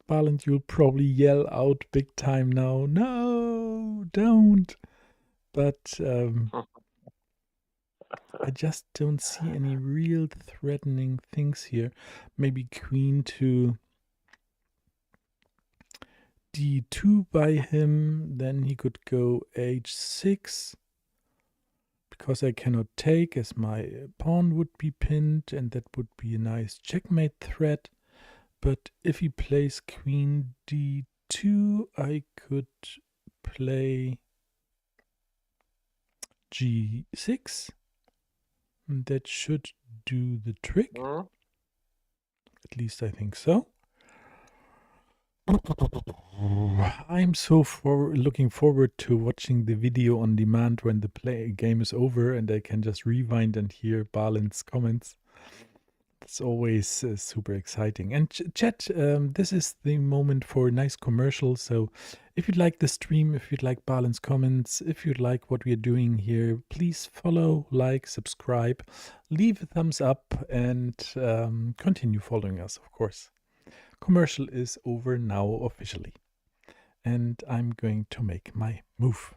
Balint, you'll probably yell out big time now. No, don't. But I just don't see any real threatening things here. Maybe queen to d2 by him. Then he could go h6. Because I cannot take, as my pawn would be pinned, and that would be a nice checkmate threat. But if he plays queen d2, I could play g6. And that should do the trick. At least I think so. I'm so looking forward to watching the video on demand when the game is over and I can just rewind and hear Balint's comments. It's always super exciting. And chat, this is the moment for a nice commercial. So if you'd like the stream, if you'd like Balint's comments, if you'd like what we're doing here, please follow, like, subscribe, leave a thumbs up, and continue following us, of course. Commercial is over now officially. And I'm going to make my move.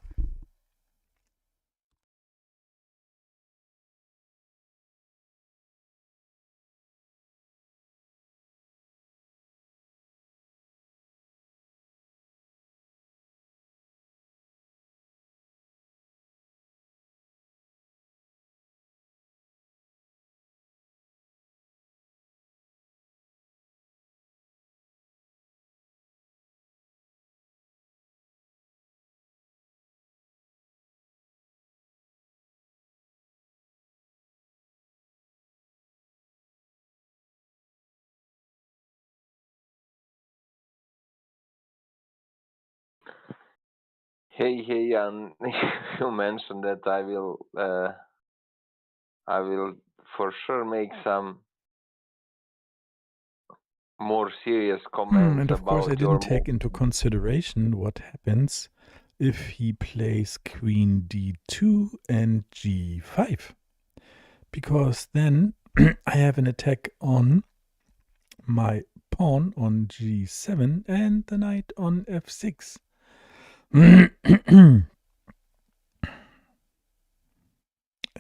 Hey, Jan, you mentioned that I will for sure make some more serious comments And of course, I about your didn't move. take into consideration what happens if he plays queen d2 and g5. Because then I have an attack on my pawn on g7 and the knight on f6.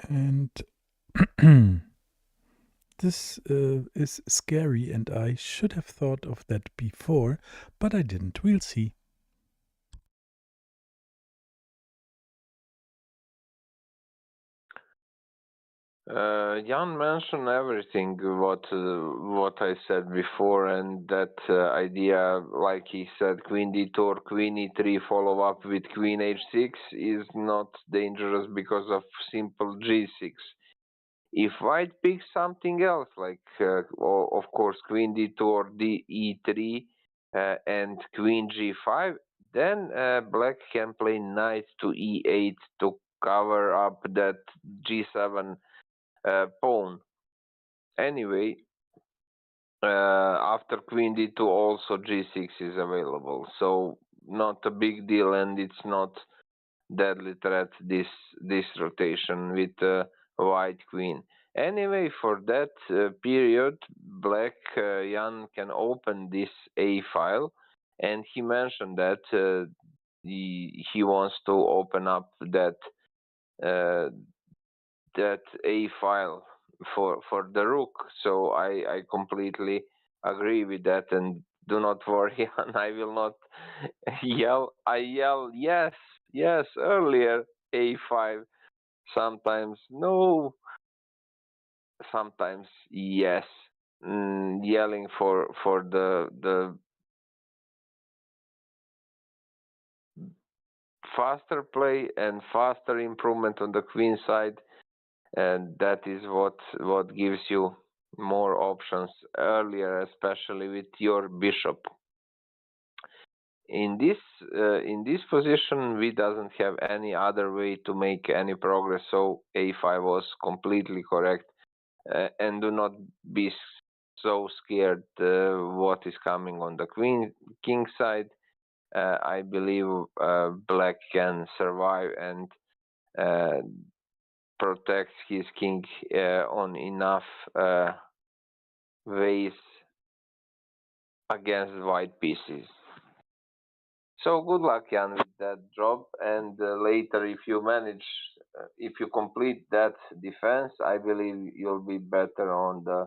And this is scary, and I should have thought of that before, but I didn't. We'll see. Jan mentioned everything what I said before, and that idea, like he said, queen d2 or queen e3 follow up with queen h6 is not dangerous because of simple g6. If white picks something else, like of course queen d2 or e3 and queen g5, then black can play knight to e8 to cover up that g7 pawn. Anyway, after queen d2 also g6 is available, so not a big deal, and it's not deadly threat this rotation with white queen. Anyway, for that period, black Jan can open this A file, and he mentioned that he wants to open up uh, that A file for the rook. So I completely agree with that, and do not worry, and I will not yell. I yell yes, yes earlier a5. Sometimes no, sometimes yes. Yelling for the faster play and faster improvement on the queen side, and that is what gives you more options earlier, especially with your bishop. In this position, we doesn't have any other way to make any progress, so a5 was completely correct. And do not be so scared what is coming on the queen king side. I believe black can survive and uh, protect his king on enough ways against white pieces. So good luck, Jan, with that job. And later, if you complete that defense, I believe you'll be better on the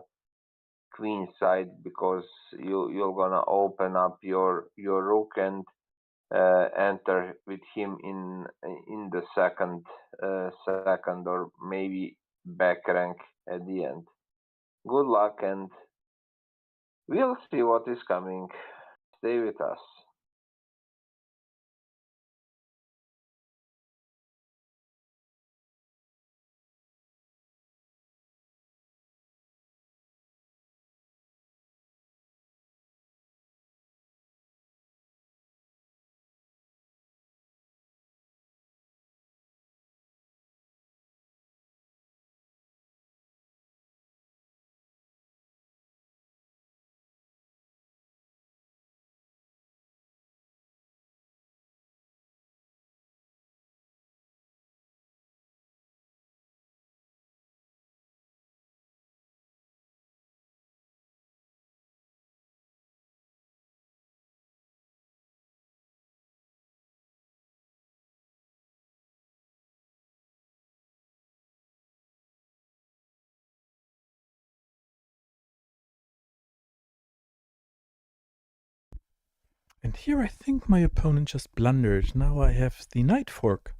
queen side because you're gonna open up your rook and enter with him in the second or maybe back rank at the end. Good luck, and we'll see what is coming. Stay with us. And here I think my opponent just blundered. Now I have the knight fork.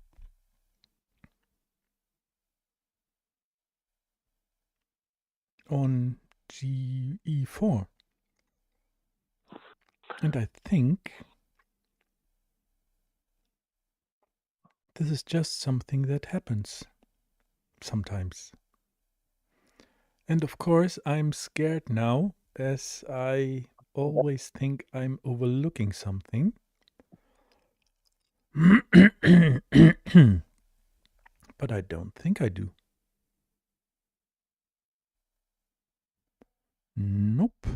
On GE4. And I think this is just something that happens sometimes. And of course, I'm scared now, as I always think I'm overlooking something. But I don't think I do. Nope.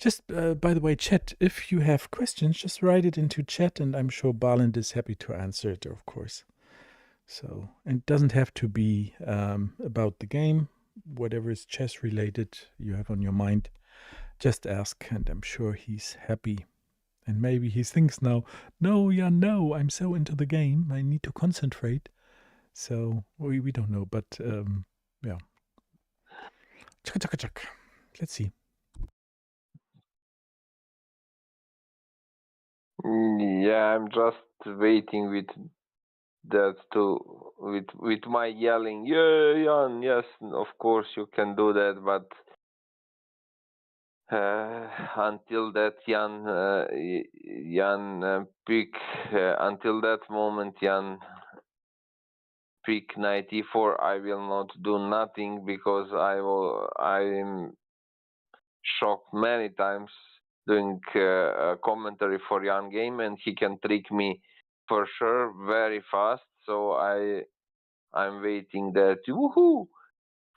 Just by the way, chat, if you have questions, just write it into chat, and I'm sure Barland is happy to answer it, of course. So, and it doesn't have to be about the game. Whatever is chess related you have on your mind, just ask, and I'm sure he's happy. And maybe he thinks now, no, yeah, no, I'm so into the game, I need to concentrate. So we don't know, but yeah. Chaka chaka chaka. Let's see. Yeah, I'm just waiting with that too, with my yelling. Yeah, Jan, yes, of course you can do that, but until that Jan pick until that moment Jan pick 94, I will not do nothing because I'm shocked many times doing a commentary for Jan game, and he can trick me for sure very fast. So I'm waiting that woohoo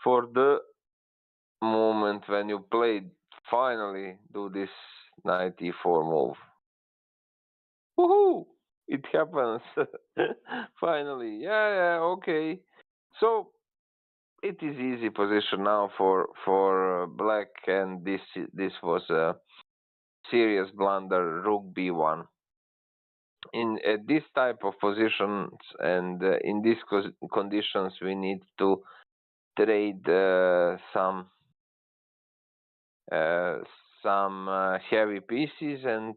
for the moment when you played finally do this 94 move. Woohoo! It happens. Finally. Yeah, okay. So it is easy position now for black, and this was a serious blunder. Rook b1. in this type of positions and in these conditions, we need to trade uh, some heavy pieces, and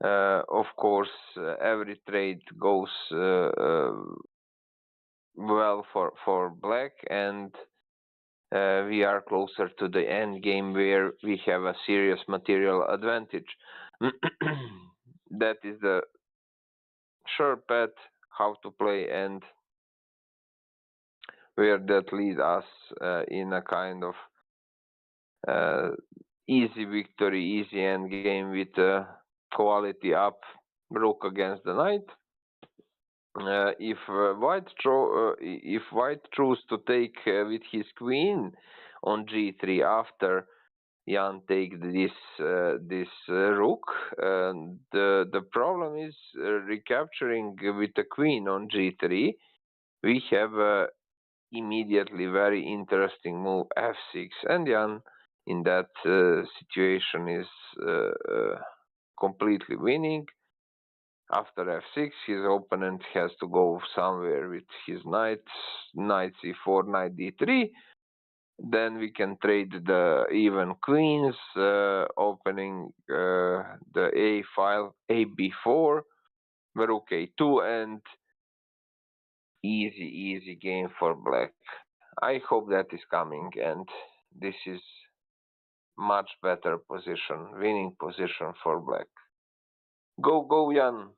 of course, every trade goes well for black, and we are closer to the end game where we have a serious material advantage. That is the sure path how to play, and where that lead us in a kind of uh, easy victory, easy end game with quality up rook against the knight. If white choose to take with his queen on g3 after Jan take this rook, the problem is recapturing with the queen on g3. We have immediately very interesting move f6, and Jan in that situation is completely winning. After f6, his opponent has to go somewhere with his knight, knight c4, knight d3. Then we can trade the even queens, opening the a file, a b4, rook a2, and easy game for black. I hope that is coming, and this is much better position, winning position for black. Go, Jan.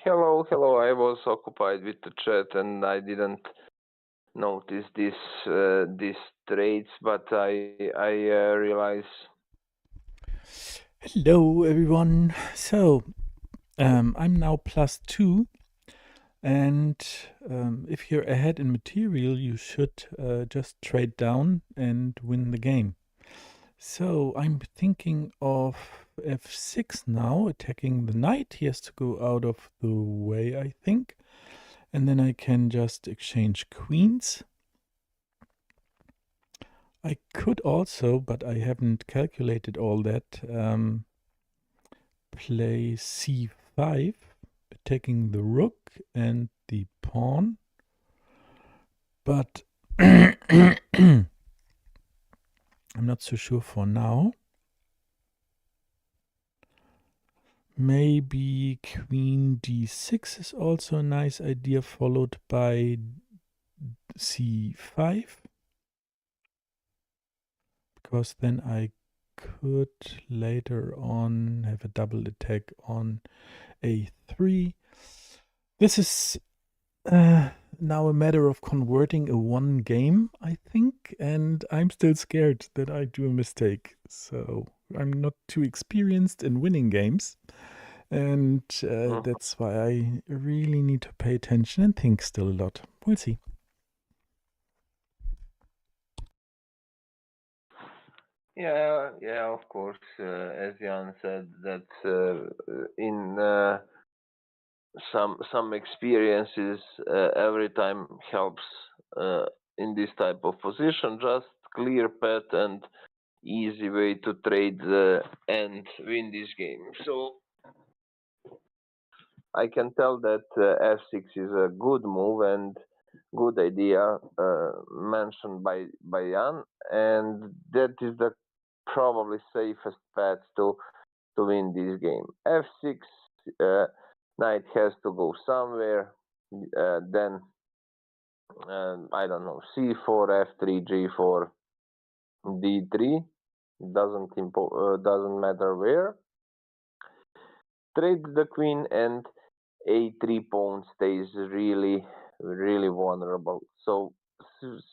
Hello. I was occupied with the chat and I didn't notice these trades, but I realize. Hello, everyone. So, I'm now +2, and if you're ahead in material, you should just trade down and win the game. So, I'm thinking of f6 now, attacking the knight. He has to go out of the way, I think. And then I can just exchange queens. I could also, but I haven't calculated all that, play c5, attacking the rook and the pawn. But I'm not so sure for now. Maybe queen d6 is also a nice idea, followed by c5. Because then I could later on have a double attack on a3. This is now a matter of converting a one game, I think, and I'm still scared that I do a mistake. So I'm not too experienced in winning games, and that's why I really need to pay attention and think still a lot. We'll see. Yeah, of course. As Jan said, that in some experiences, every time helps in this type of position. Just clear path and easy way to trade and win this game. So I can tell that f6 is a good move and good idea mentioned by Jan, and that is the probably safest path to win this game. f6, knight has to go somewhere. Then I don't know, c4, f3, g4, d3. Doesn't matter where. Trade the queen and a3 pawn stays really vulnerable. So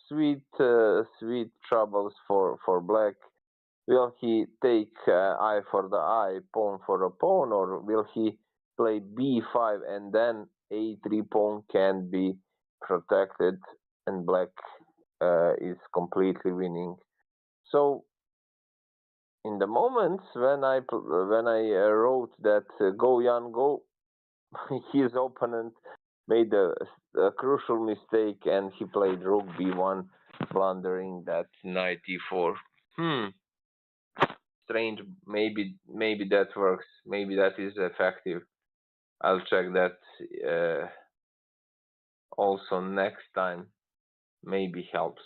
sweet troubles for black. Will he take eye for the eye, pawn for a pawn, or will he play b5 and then a3 pawn can be protected and black is completely winning? So in the moments when I wrote that go Jan go, his opponent made a crucial mistake and he played rook b1, blundering that knight e4. Strange. Maybe that works. Maybe that is effective. I'll check that also next time. Maybe helps.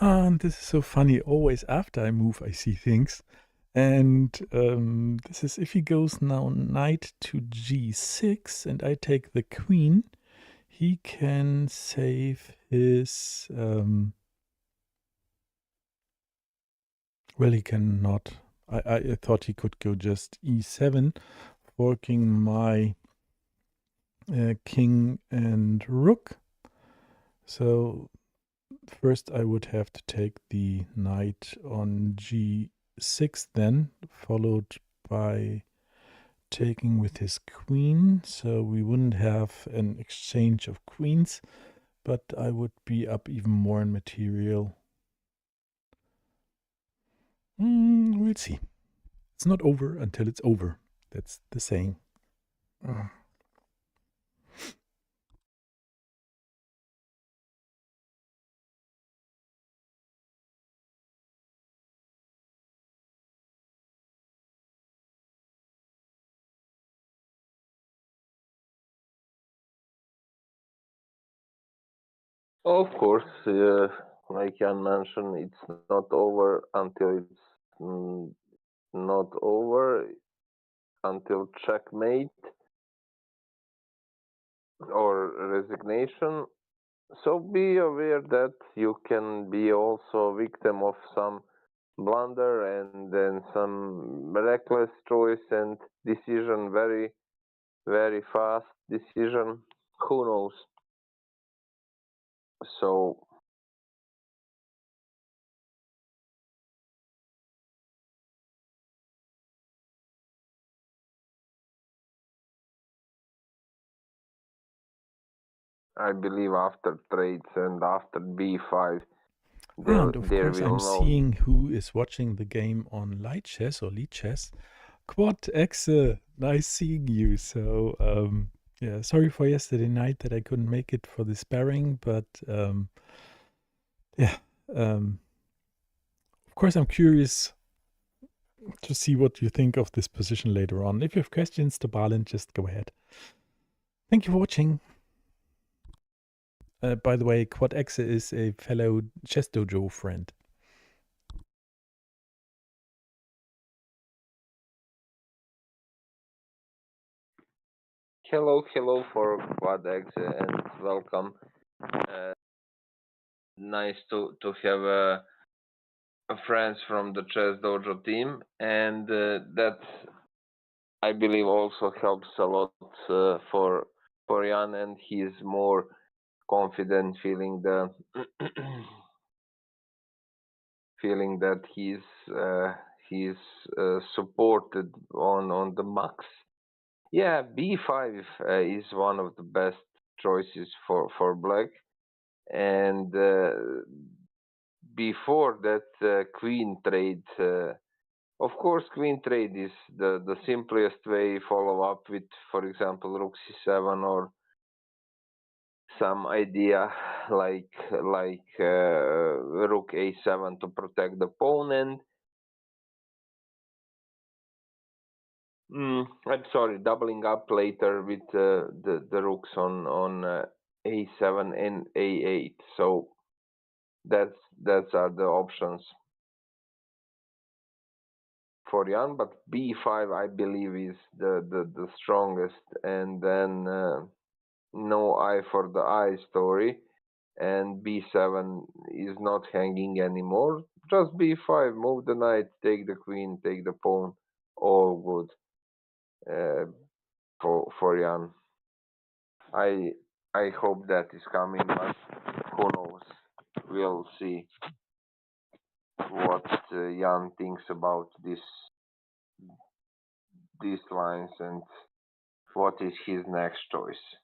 And this is so funny. Always after I move, I see things. And this is if he goes now knight to g6 and I take the queen, he can save his. Well, he cannot. I thought he could go just e7, forking my king and rook. So first I would have to take the knight on g6 then, followed by taking with his queen. So we wouldn't have an exchange of queens, but I would be up even more in material. We'll see. It's not over until it's over. That's the saying. Of course, like Jan mentioned, it's not over until it's not over until checkmate or resignation. So be aware that you can be also victim of some blunder and then some reckless choice and decision, very, very fast decision. Who knows? So I believe after trades and after b5, And of there course, will I'm know. seeing who is watching the game on light chess or lead chess. Quad Exe, nice seeing you. So, yeah, sorry for yesterday night that I couldn't make it for the sparring, but yeah, of course, I'm curious to see what you think of this position later on. If you have questions to Balin, just go ahead. Thank you for watching. By the way, Quad Exe is a fellow chess dojo friend. Hello for Quad X and welcome. Nice to have friends from the chess dojo team, and that I believe also helps a lot for Jan, and he's more confident, feeling the feeling that he's supported on the max. Yeah, b5 is one of the best choices for black, and before that queen trade. Of course, queen trade is the simplest way. Follow up with, for example, rook c7 or some idea like rook a7 to protect the pawn. And I'm sorry, doubling up later with the rooks on a7 and a8. So that's are the options for Jan. But b5, I believe, is the strongest. And then no eye for the eye story. And b7 is not hanging anymore. Just b5, move the knight, take the queen, take the pawn. All good for Jan. I hope that is coming, but who knows? We'll see what Jan thinks about these lines and what is his next choice.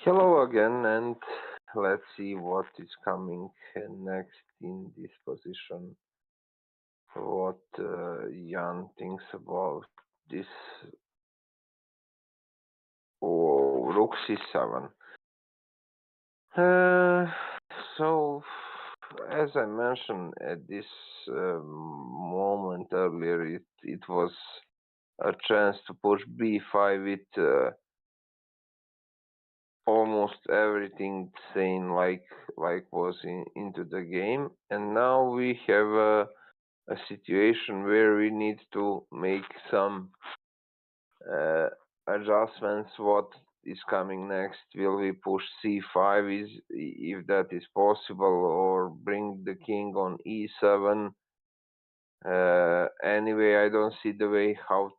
Hello again, and let's see what is coming next in this position. What Jan thinks about this. Oh, Rook C7. Uh, so, as I mentioned at this moment earlier, it was a chance to push B5 with almost everything sane like was into the game, and now we have a situation where we need to make some uh, adjustments. What is coming next? Will we push c5 is if that is possible, or bring the king on e7? Anyway, I don't see the way how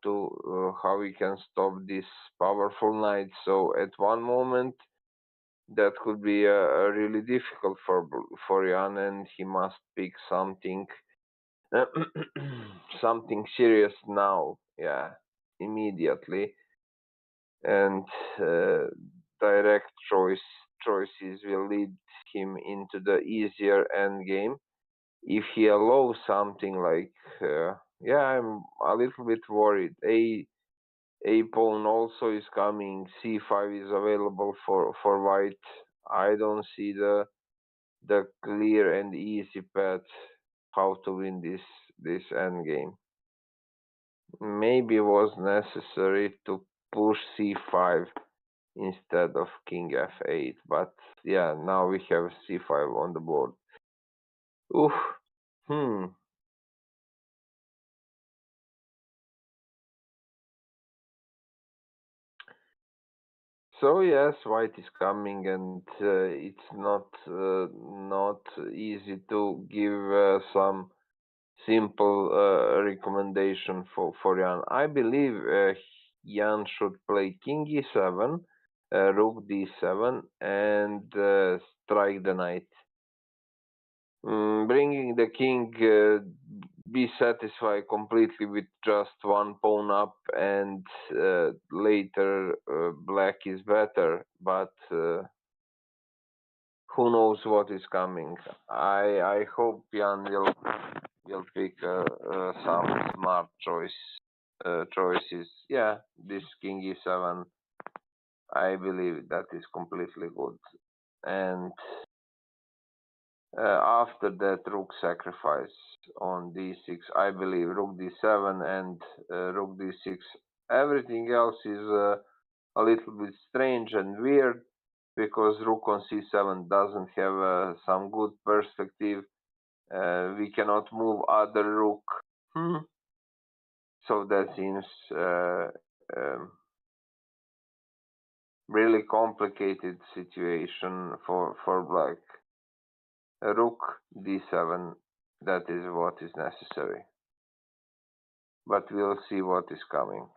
we can stop this powerful knight. So at one moment that could be really difficult for Jan, and he must pick something something serious now, yeah, immediately, and uh, direct choices will lead him into the easier end game. If he allows something like, yeah, I'm a little bit worried. A pawn also is coming. C5 is available for white. I don't see the clear and easy path how to win this end game. Maybe was necessary to push c5 instead of king f8, but yeah, now we have c5 on the board. Oof. Hmm. So yes, white is coming, and it's not easy to give some simple recommendation for Jan. I believe Jan should play king e7, rook d7, and strike the knight. Bringing the king, be satisfied completely with just one pawn up, and later black is better, but who knows what is coming. I hope Jan will pick some smart choices. Yeah, this king e7, I believe that is completely good. And after that, rook sacrifice on d6. I believe rook d7 and rook d6. Everything else is a little bit strange and weird, because rook on c7 doesn't have some good perspective. We cannot move other rook. Hmm. So that seems really complicated situation for black. Rook d7, that is what is necessary. But we'll see what is coming.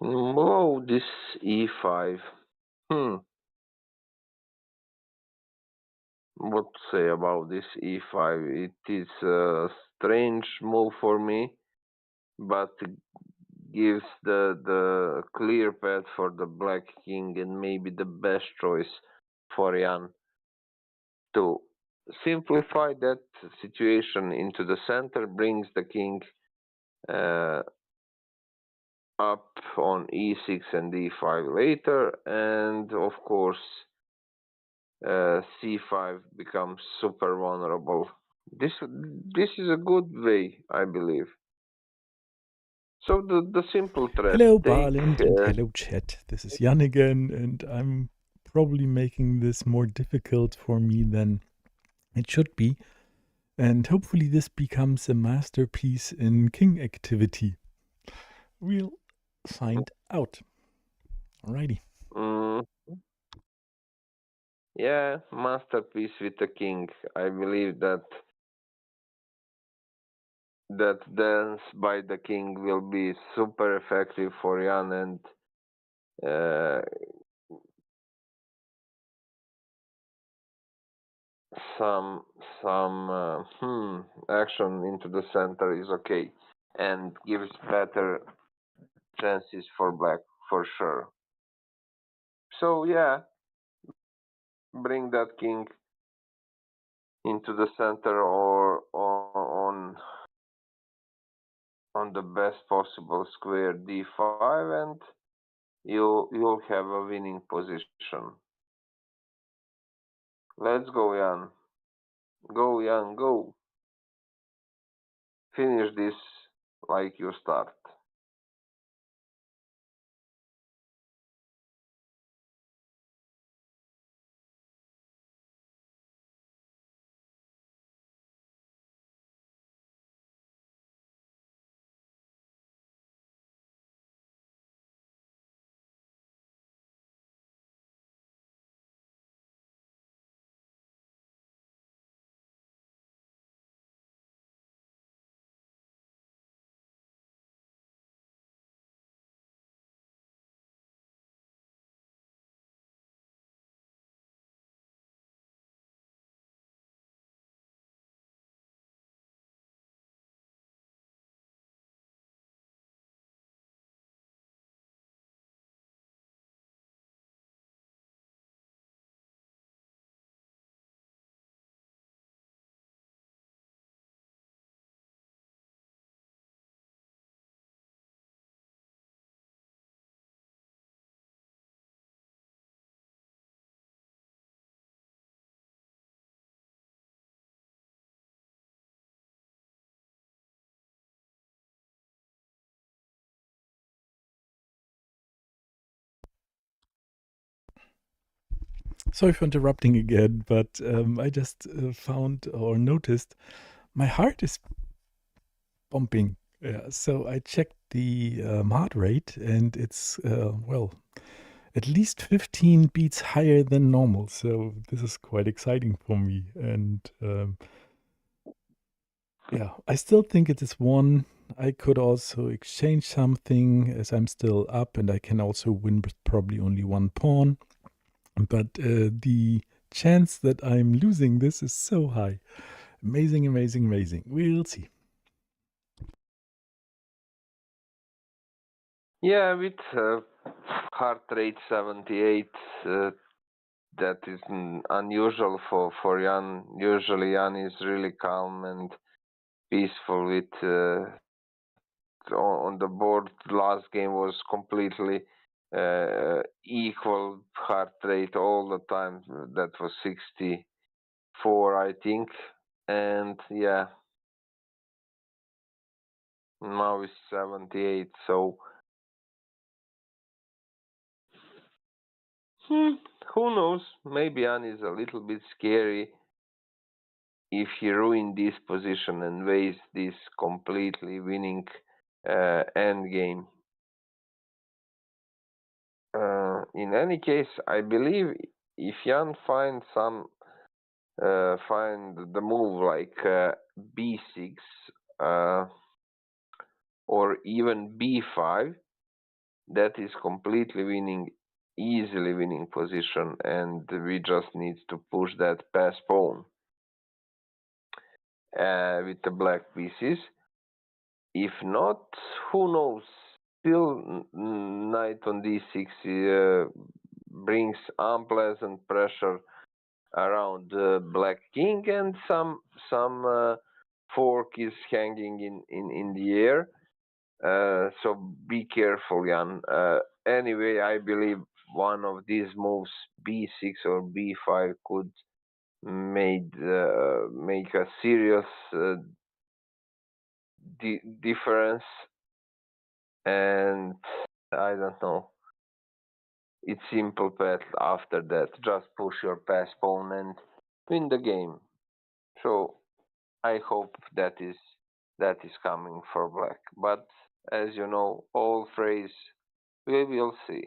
Oh, this e5. Hmm. What to say about this e5? It is a strange move for me, but gives the clear path for the black king and maybe the best choice for Jan to simplify that situation into the center, brings the king uh, up on e6 and d5 later, and of course c5 becomes super vulnerable. This is a good way, I believe. So the simple threat Hello, take. Barland, and hello, chat. This is Jan again, and I'm probably making this more difficult for me than it should be. And hopefully, this becomes a masterpiece in king activity. We'll find out. Alrighty. Mm, yeah, masterpiece with the king. I believe that dance by the king will be super effective for Jan and uh, some action into the center is okay and gives better chances for black for sure. So yeah, bring that king into the center or on the best possible square d5 and you'll have a winning position. Let's go, Jan. Go, Jan, go. Finish this like you start. Sorry for interrupting again, but I just found or noticed my heart is pumping. Yeah, so I checked the heart rate, and it's well, at least 15 beats higher than normal. So this is quite exciting for me. And yeah, I still think it is one. I could also exchange something as I'm still up, and I can also win with probably only one pawn. But the chance that I'm losing this is so high. Amazing, amazing, amazing. We'll see. Yeah, with heart rate 78, that is unusual for Jan. Usually Jan is really calm and peaceful with on the board. Last game was completely equal heart rate all the time. That was 64, I think. And yeah, now it's 78. So hmm, who knows? Maybe Jan is a little bit scary if he ruin this position and waste this completely winning end game. In any case, I believe if Jan finds find the move like b6 uh, or even b5, that is completely winning, easily winning position, and we just need to push that pass pawn with the black pieces. If not, who knows? Still, knight on d6 brings unpleasant pressure around black king, and some fork is hanging in the air. So be careful, Jan. Anyway, I believe one of these moves, b6 or b5, could make a serious difference. And I don't know. It's simple path after that. Just push your pass pawn and win the game. So I hope that is coming for black. But as you know, all phrase we will see.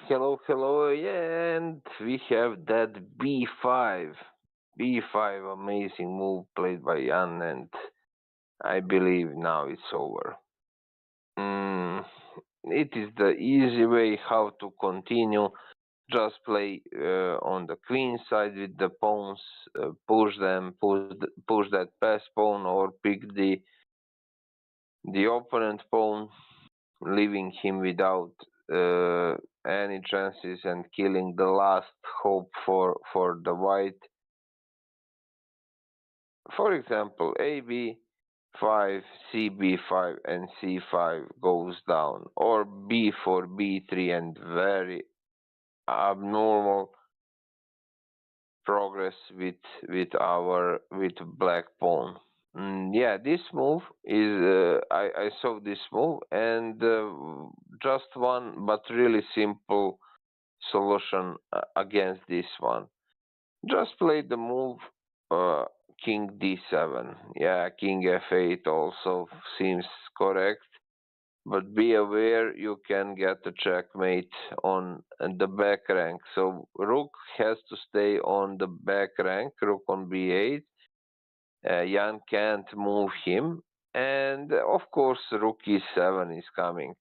Hello, hello, yeah, and we have that b5. B5, amazing move played by Jan, and I believe now it's over. Mm, it is the easy way how to continue. Just play on the queen side with the pawns, push them, push that pass pawn, or pick the opponent pawn, leaving him without uh, any chances and killing the last hope for the white. For example, AB5, CB5, and C5 goes down, or B4, B3, and very abnormal progress with black pawn. Yeah, this move is I saw this move, and just one but really simple solution against this one. Just play the move uh, king d7. Yeah, king f8 also seems correct. But be aware you can get a checkmate on the back rank. So rook has to stay on the back rank, rook on b8. Jan can't move him. And of course, rook e7 is coming.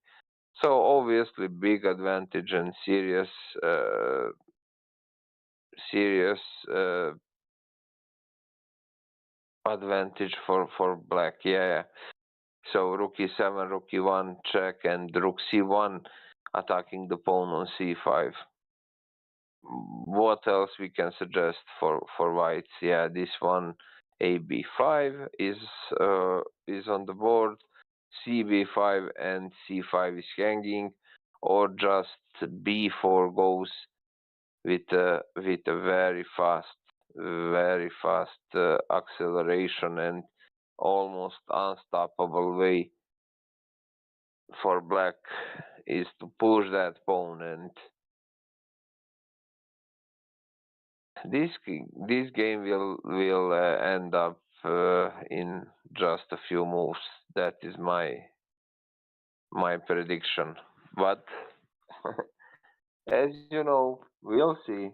So obviously, big advantage and uh, serious advantage for black. Yeah. So rook e7, rook e1 check, and rook c1 attacking the pawn on c5. What else we can suggest for whites? Yeah, this one ab5 is on the board. cb5 and c5 is hanging, or just b4 goes with a very fast acceleration and almost unstoppable way for black is to push that pawn, and this game will end up in just a few moves. That is my prediction. But as you know, we'll see.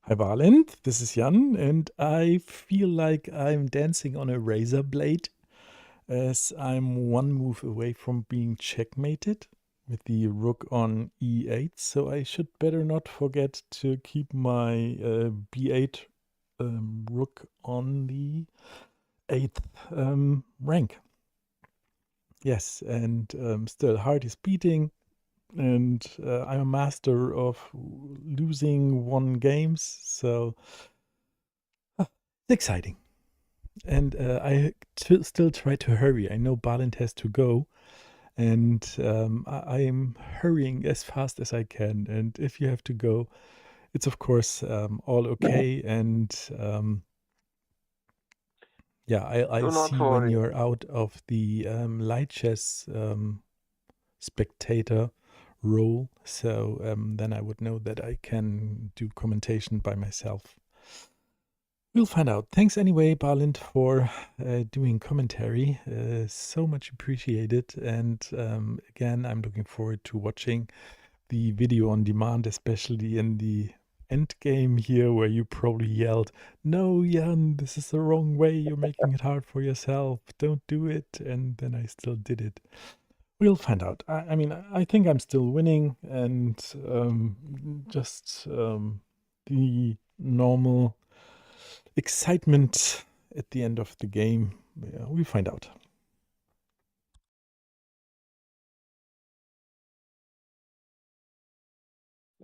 Hi, Valent. This is Jan, and I feel like I'm dancing on a razor blade as I'm one move away from being checkmated with the rook on e8. So I should better not forget to keep my b8 rook on the 8th rank. Yes, and still heart is beating, and I'm a master of losing one games, so it's exciting. And I still try to hurry. I know Balint has to go, and I am hurrying as fast as I can. And if you have to go, it's of course all okay. And yeah, I'll Do not see when worry. you're out of the light chess spectator role. So then I would know that I can do commentation by myself. We'll find out. Thanks anyway, Balint, for doing commentary. So much appreciated. And again, I'm looking forward to watching the video on demand, especially in the end game here, where you probably yelled, "No, Jan, this is the wrong way. You're making it hard for yourself. Don't do it." And then I still did it. We'll find out. I mean, I think I'm still winning, and just the normal excitement at the end of the game. Yeah, we'll find out.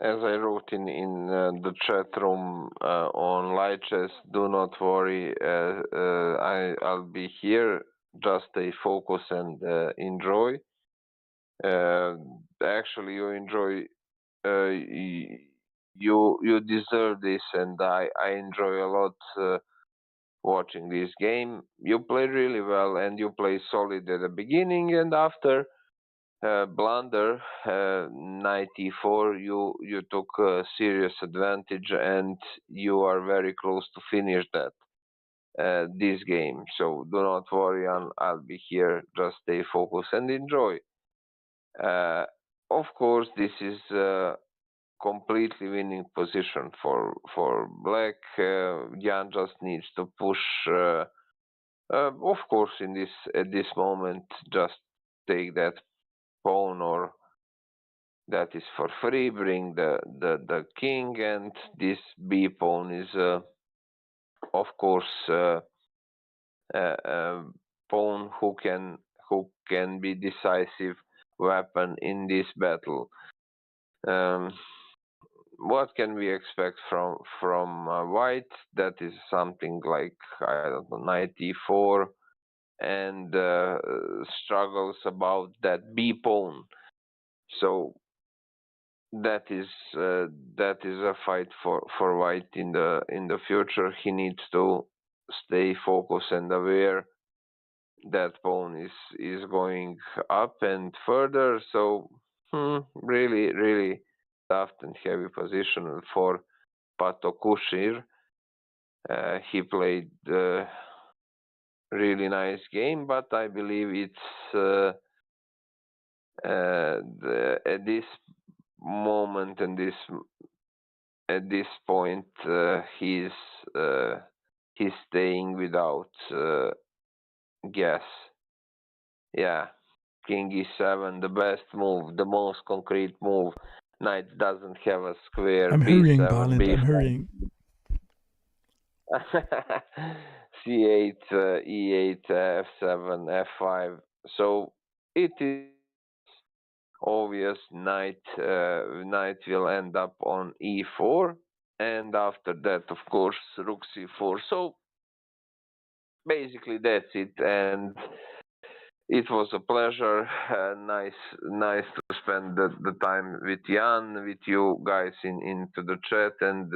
As I wrote in the chat room on light chess, do not worry. I'll be here. Just stay focused and enjoy. Uh, Actually, you enjoy. You deserve this, and I enjoy a lot watching this game. You play really well, and you play solid at the beginning, and after blunder, 94, you took a serious advantage, and you are very close to finish that. this game. So do not worry, I'll be here. Just stay focused and enjoy. Uh, of course, this is a completely winning position for Black. Jan just needs to push. Of course, in this at this moment, just take that pawn, or that is for free. Bring the king, and this b pawn is of course a pawn who can be decisive weapon in this battle. Um, what can we expect from white? That is something like, I don't know, 94, and struggles about that b pawn. So that is uh, that is a fight for white in the future. He needs to stay focused and aware that pawn is going up and further. So really tough and heavy position for patokusnir. He played really nice game, but I believe it's at this moment and at this point uh, he's staying without gas. Yeah, king e7, the best move, the most concrete move. Knight doesn't have a square. I'm hurrying, b7, Balint. I'm b4. hurrying. c8, e8, f7, f5. So it is obvious knight will end up on e4, and after that, of course, rook c4. So basically that's it, and it was a pleasure. Nice to spend the time with Jan, with you guys into the chat, and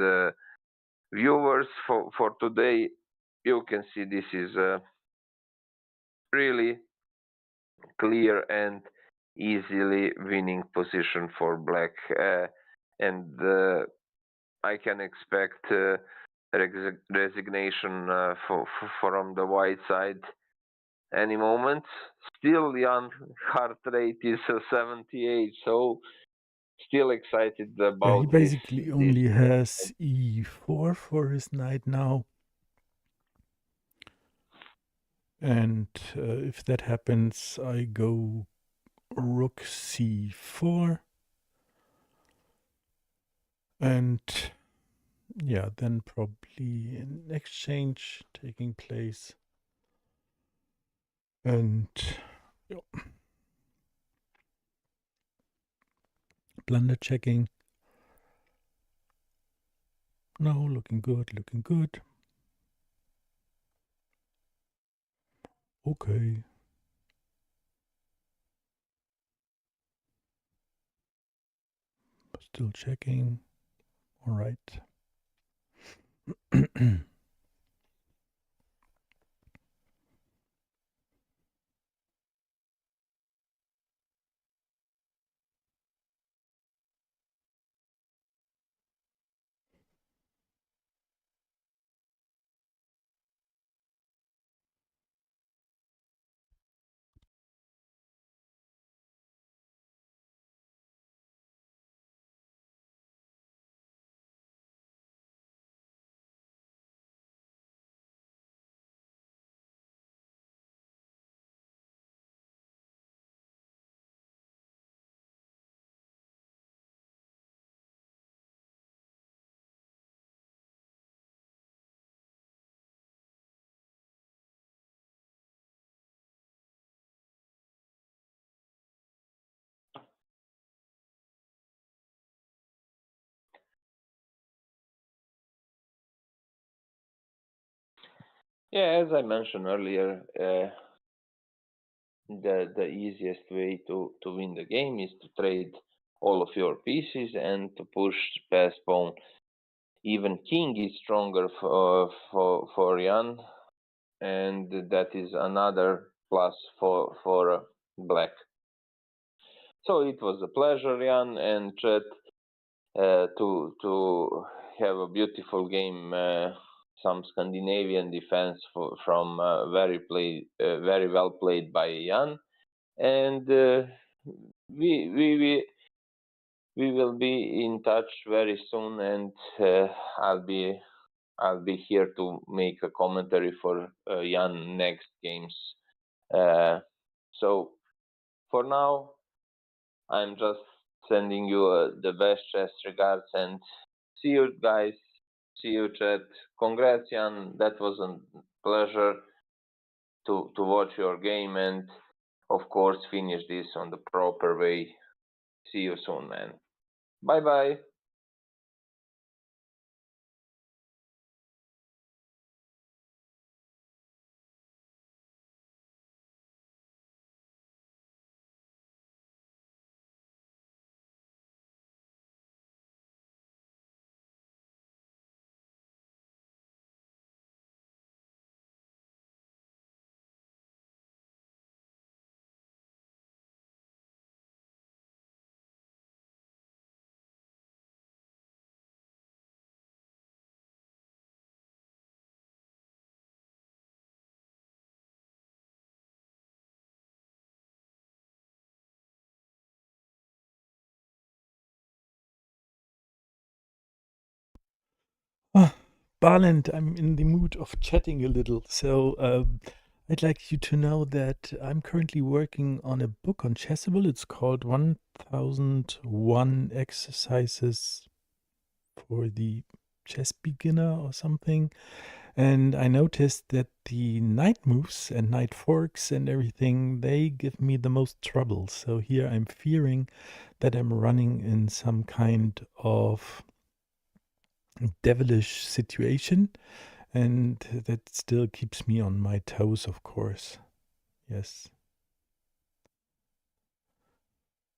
viewers for today. You can see this is a really clear and easily winning position for black, and I can expect resignation from the white side any moment. Still, Jan heart rate is 78, so still excited Yeah, he about this. basically This only has e4 for his knight now. And if that happens, I go rook c4. And yeah, then probably an exchange taking place. And yeah, blunder checking. No, looking good, looking good. Okay. Still checking. All right. Yeah, as I mentioned earlier, the easiest way to win the game is to trade all of your pieces and to push past pawn. Even king is stronger for Jan, and that is another plus for black. So it was a pleasure, Jan and Chet, to have a beautiful game some Scandinavian defense from very well played by Jan, and we we we we will be in touch very soon, and I'll be I'll be here to make a commentary for Jan next games. Uh, so for now, I'm just sending you the best chess regards, and see you guys. See you, chat. Congrats, Jan. That was a pleasure to watch your game and, of course, finish this on the proper way. See you soon, man. Bye bye. Ah, Barland, I'm in the mood of chatting a little. So, I'd like you to know that I'm currently working on a book on Chessable. It's called 1001 Exercises for the Chess Beginner or something. And I noticed that the knight moves and knight forks and everything, they give me the most trouble. So here I'm fearing that I'm running in some kind of devilish situation, and that still keeps me on my toes, of course. Yes.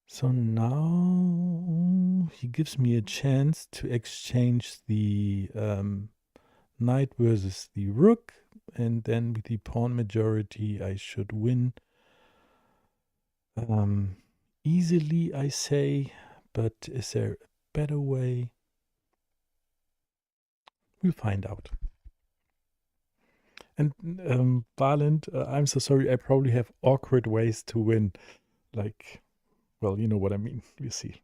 So now he gives me a chance to exchange the knight versus the rook, and then with the pawn majority, I should win easily, I say. But is there a better way? We'll find out. And Barland, I'm so sorry. I probably have awkward ways to win. Like, well, you know what I mean. You see.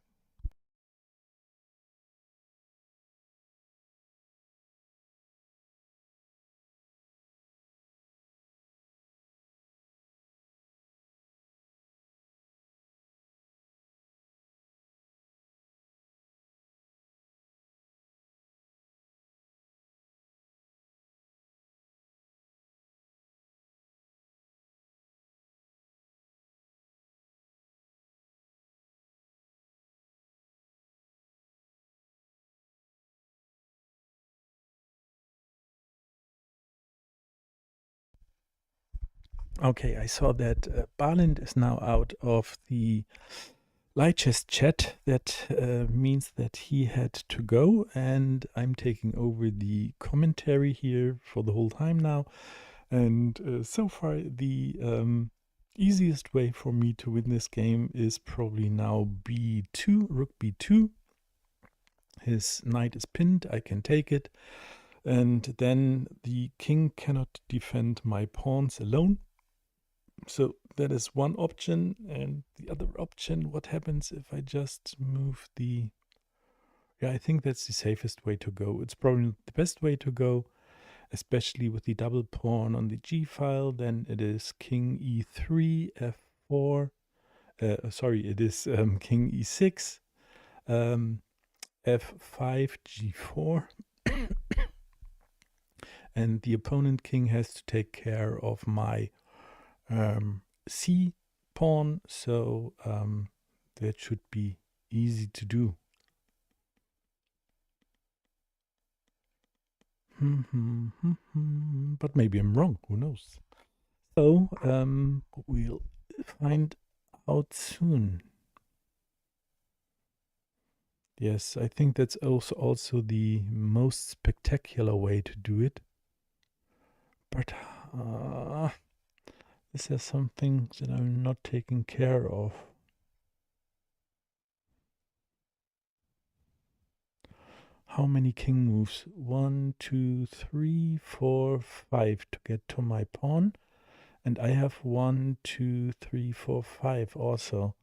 Okay, I saw that Barland is now out of the light chess chat. That means that he had to go, and I'm taking over the commentary here for the whole time now. And so far, the easiest way for me to win this game is probably now b2, rook b2. His knight is pinned, I can take it. And then the king cannot defend my pawns alone. So that is one option. And the other option, what happens if I just move the... Yeah, I think that's the safest way to go. It's probably the best way to go, especially with the double pawn on the g file. Then it is king e3, f4. Sorry, it is king e6, f5, g4. And the opponent king has to take care of my c pawn, so that should be easy to do. But maybe I'm wrong, who knows? So we'll find out soon. Yes, I think that's also the most spectacular way to do it. But is there something that I'm not taking care of? how many king moves? 1, 2, 3, 4, 5 to get to my pawn. And I have 1, 2, 3, 4, 5 also.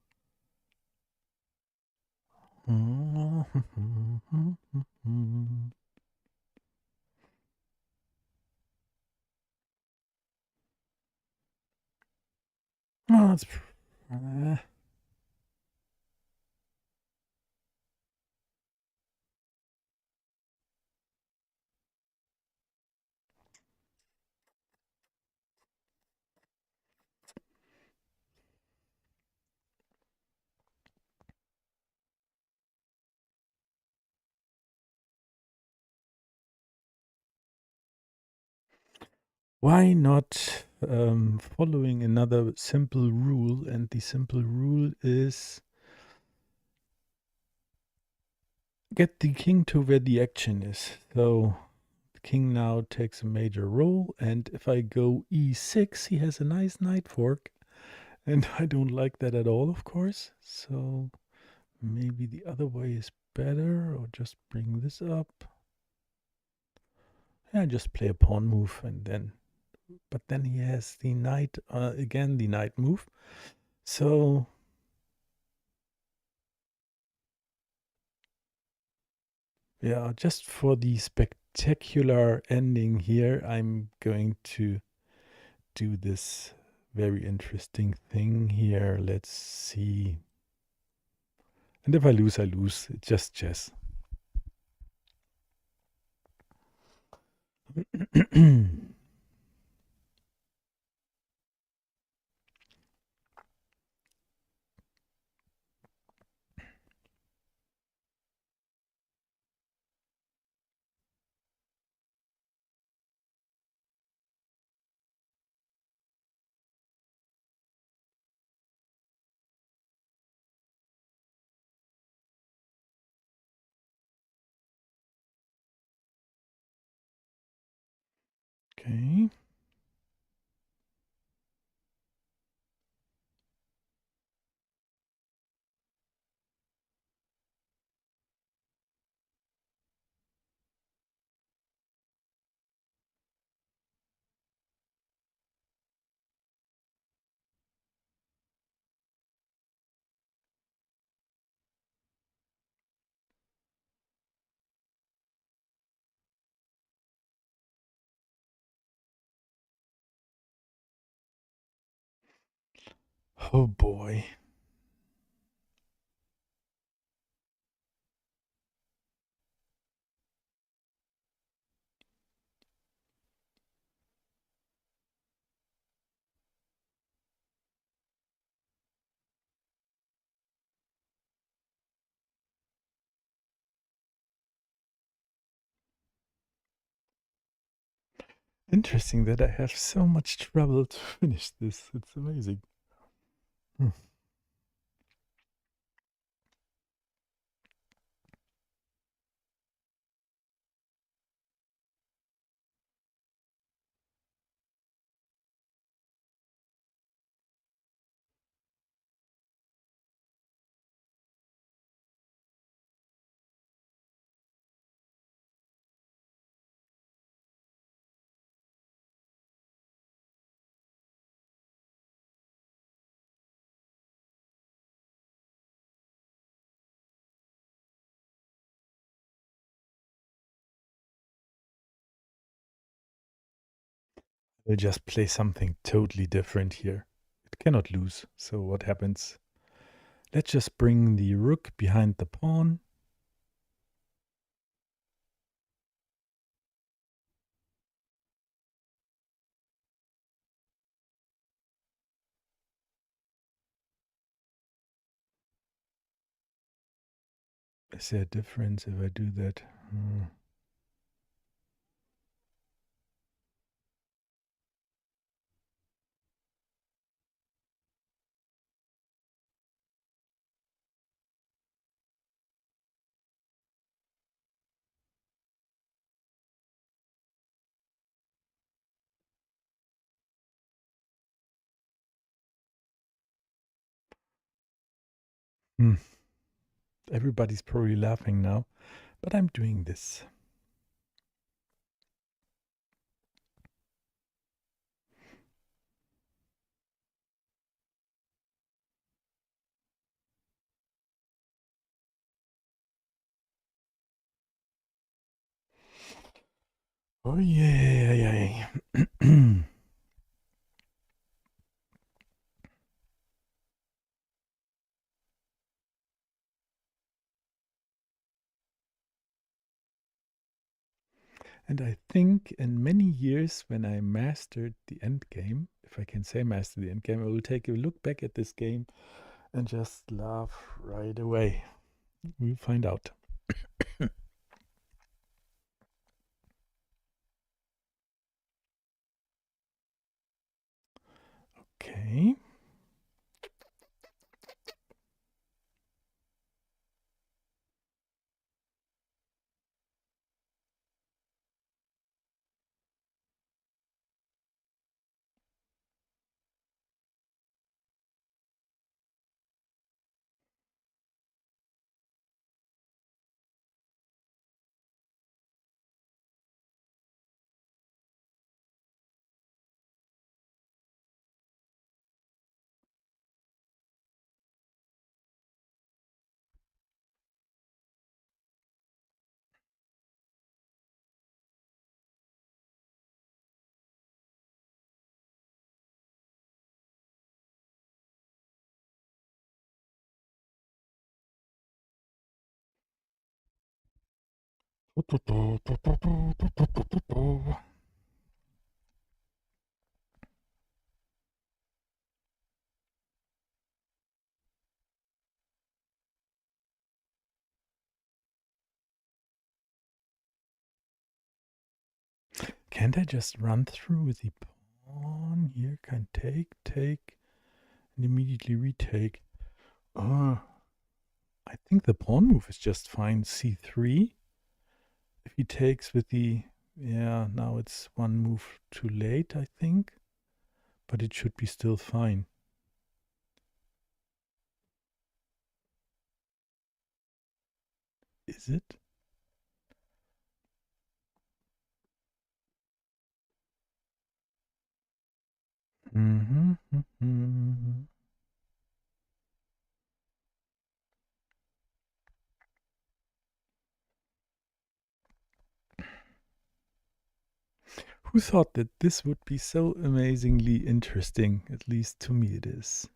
Oh, it's why not following another simple rule? And the simple rule is get the king to where the action is. So the king now takes a major role, and if I go e6, he has a nice knight fork, and I don't like that at all, of course. So maybe the other way is better, or just bring this up. Yeah, just play a pawn move, and then, but then he has the knight, again, the knight move. So yeah, just for the spectacular ending here, I'm going to do this very interesting thing here. Let's see. And if I lose, I lose. It's just chess. Okay. Oh boy. Interesting that I have so much trouble to finish this. It's amazing. Hmm. We'll just play something totally different here. It cannot lose. So what happens? Let's just bring the rook behind the pawn. Is there a difference if I do that? Hmm. Everybody's probably laughing now, But I'm doing this. Oh yeah, yeah, yeah. And I think in many years, when I mastered the end game, if I can say master the end game, I will take a look back at this game and just laugh right away. We'll find out. Okay. Can't I just run through with the pawn here? Can take, and immediately retake. I think the pawn move is just fine. C3. If he takes with the, yeah, now it's one move too late, I think, but it should be still fine. Is it? Mm-hmm. Who thought that this would be so amazingly interesting? At least to me it is.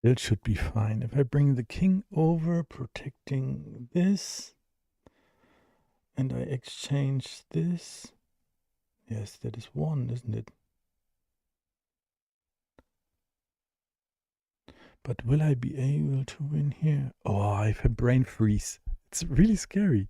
It should be fine. If I bring the king over, protecting this, and I exchange this. Yes, that is one, isn't it? But will I be able to win here? Oh, I have a brain freeze. It's really scary.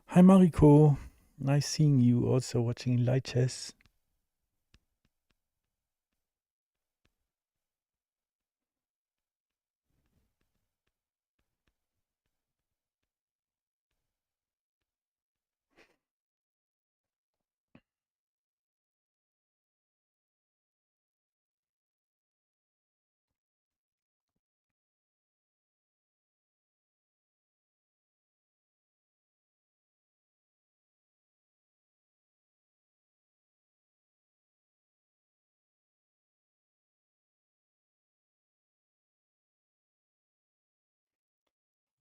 Hi Mariko, nice seeing you. Also watching light chess.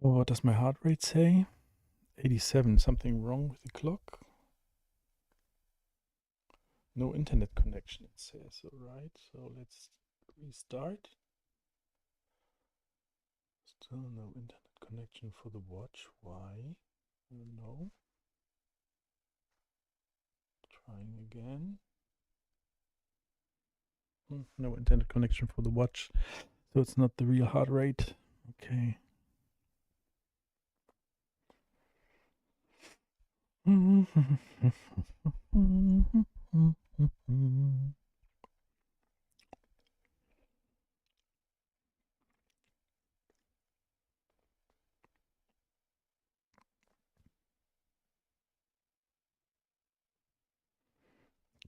Oh, what does my heart rate say? 87. Something wrong with the clock? No internet connection, it says. All right, so let's restart. Still no internet connection for the watch. Why? I don't know. Trying again. No internet connection for the watch. So it's not the real heart rate. Okay.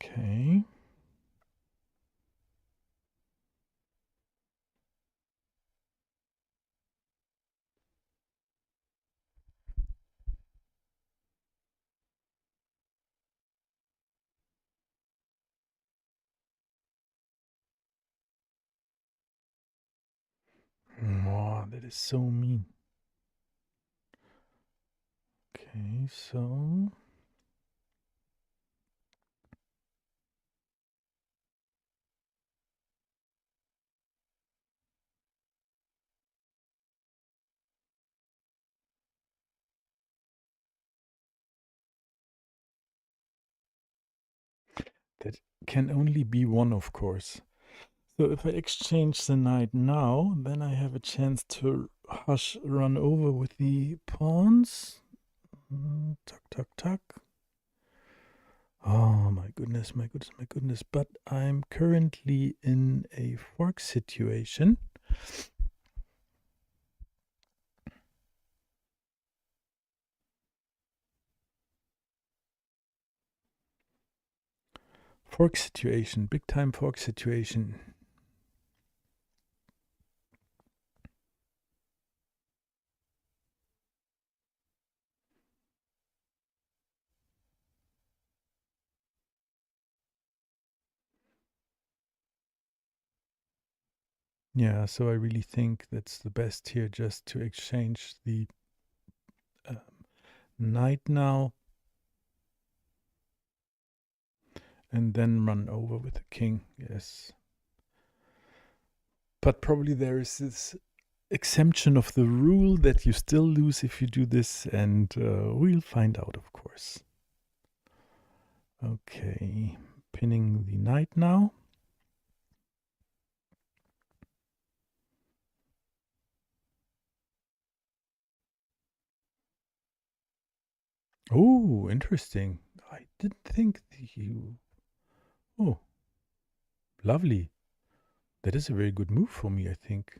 Okay. Oh, that is so mean. Okay, so that can only be one, of course. So if I exchange the knight now, then I have a chance to run over with the pawns. Tuck, tuck, tuck. Oh my goodness, my goodness, my goodness. But I'm currently in a fork situation. Fork situation, big time fork situation. Yeah, so I really think that's the best here, just to exchange the um, knight now and then run over with the king. Yes. But probably there is this exemption of the rule that you still lose if you do this, and we'll find out, of course. Okay, pinning the knight now. Oh, interesting. I didn't think you. Oh, lovely. That is a very good move for me, I think.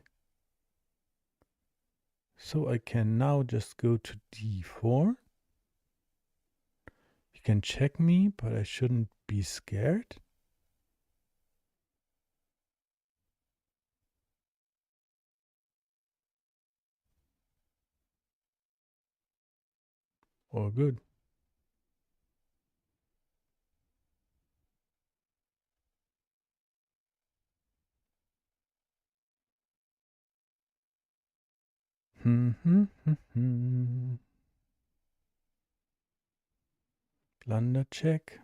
So I can now just go to d4. You can check me, but I shouldn't be scared. Oh, good. Blunder check.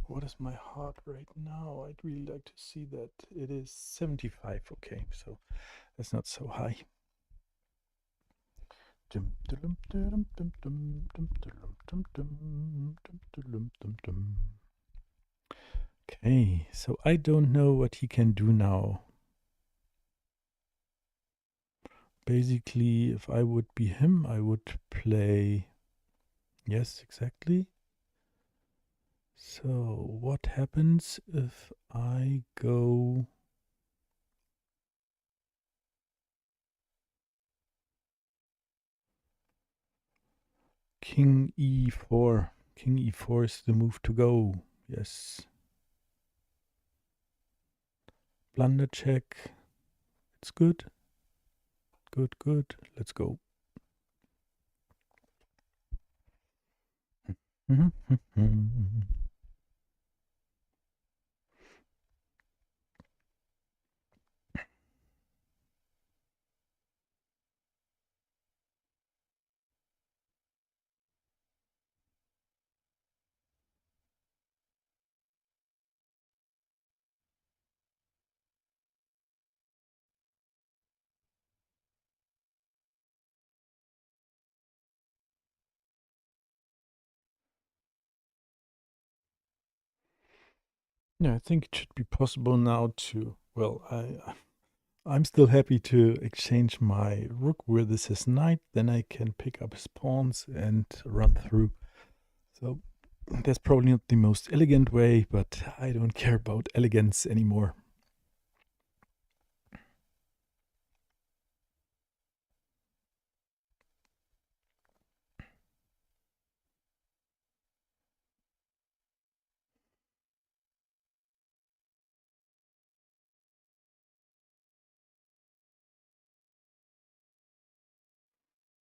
What is my heart rate now? I'd really like to see that. It is 75. Okay, so that's not so high. Okay, so I don't know what he can do now. Basically, if I would be him, I would play. Yes, exactly. So, what happens if I go King e4? King e4 is the move to go. Yes. Blunder check. It's good. Good, good. Let's go. Yeah, I think it should be possible now to, well, I'm still happy to exchange my rook where this is knight, then I can pick up his pawns and run through. So that's probably not the most elegant way, but I don't care about elegance anymore.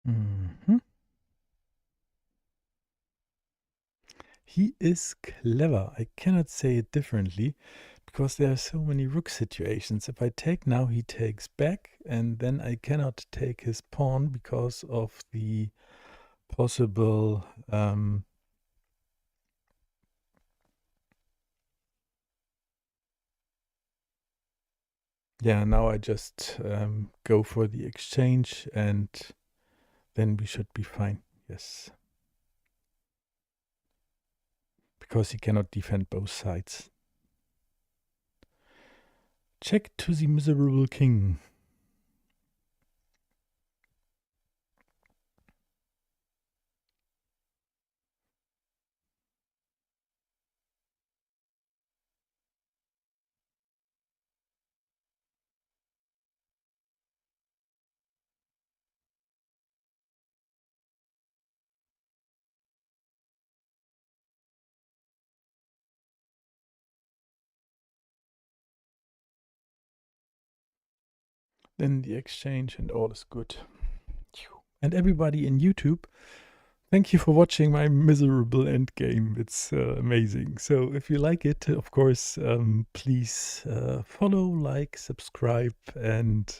Mhm. He is clever. I cannot say it differently because there are so many rook situations. If I take now, he takes back, and then I cannot take his pawn because of the possible. Yeah, now I just go for the exchange, and then we should be fine. Yes. Because he cannot defend both sides. Check to the miserable king. Then the exchange, and all is good. And everybody in YouTube, thank you for watching my miserable endgame. It's amazing. So if you like it, of course, please follow, like, subscribe, and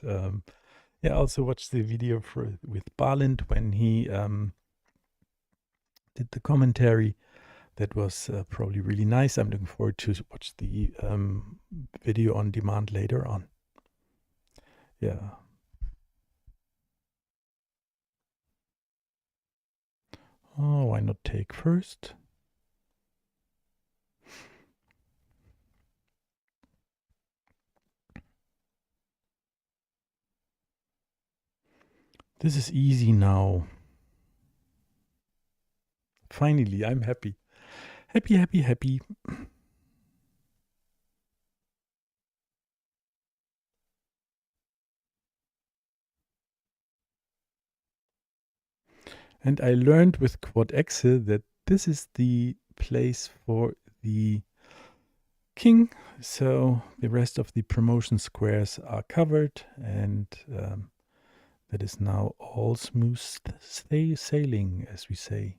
yeah, also watch the video with Barlind when he did the commentary. That was probably really nice. I'm looking forward to watch the video on demand later on. Yeah. Oh, why not take first? This is easy now. Finally, I'm happy. Happy, happy, happy. And I learned with quad exe that this is the place for the king. So the rest of the promotion squares are covered, and that is now all smooth sailing, as we say.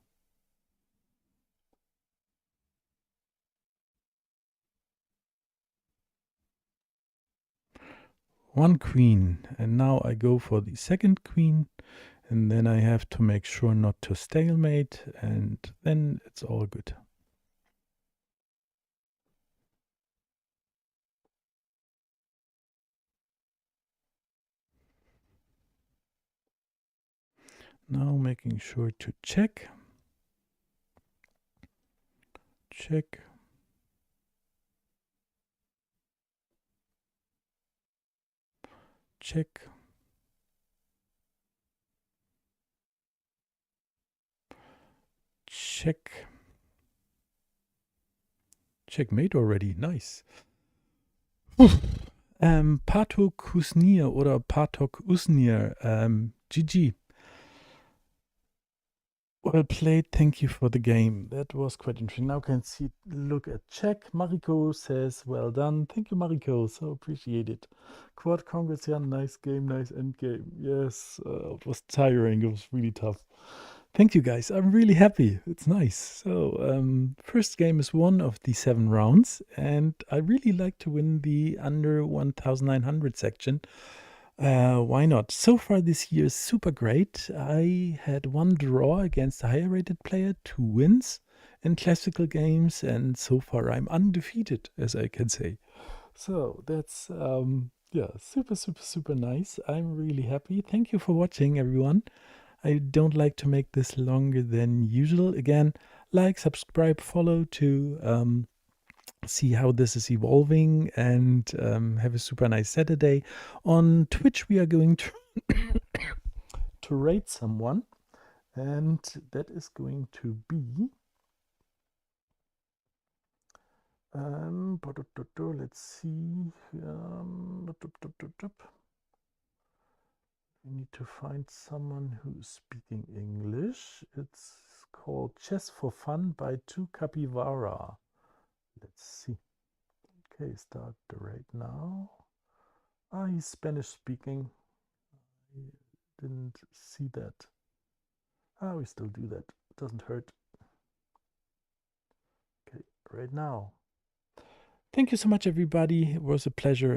One queen, and now I go for the second queen, and then I have to make sure not to stalemate, and then it's all good. Now making sure to check. Check. Check. check. Checkmate already. Nice. Patokusnir oder patokusnir. GG. Well played. Thank you for the game. That was quite interesting. Now can see look at check. Mariko says, well done. Thank you, Mariko. So appreciate it. Quad Congress, yeah, nice game, nice end game. Yes, it was tiring. It was really tough. Thank you, guys. I'm really happy. It's nice. So, first game is one of the 7 rounds, and I really like to win the under 1900 section. Why not? So far this year is super great. I had 1 draw against a higher rated player, 2 wins in classical games, and so far I'm undefeated, as I can say. So that's yeah, super, super, super nice. I'm really happy. Thank you for watching, everyone. I don't like to make this longer than usual. Again, like, subscribe, follow to see how this is evolving, and have a super nice Saturday. On Twitch, we are going to to rate someone, and that is going to be let's see. We need to find someone who's speaking English. It's called Chess for Fun by 2 Capybara. Let's see. Okay, start the rate now. Ah, he's Spanish speaking. I didn't see that. Ah, we still do that. Doesn't hurt. Okay, right now. Thank you so much, everybody. It was a pleasure.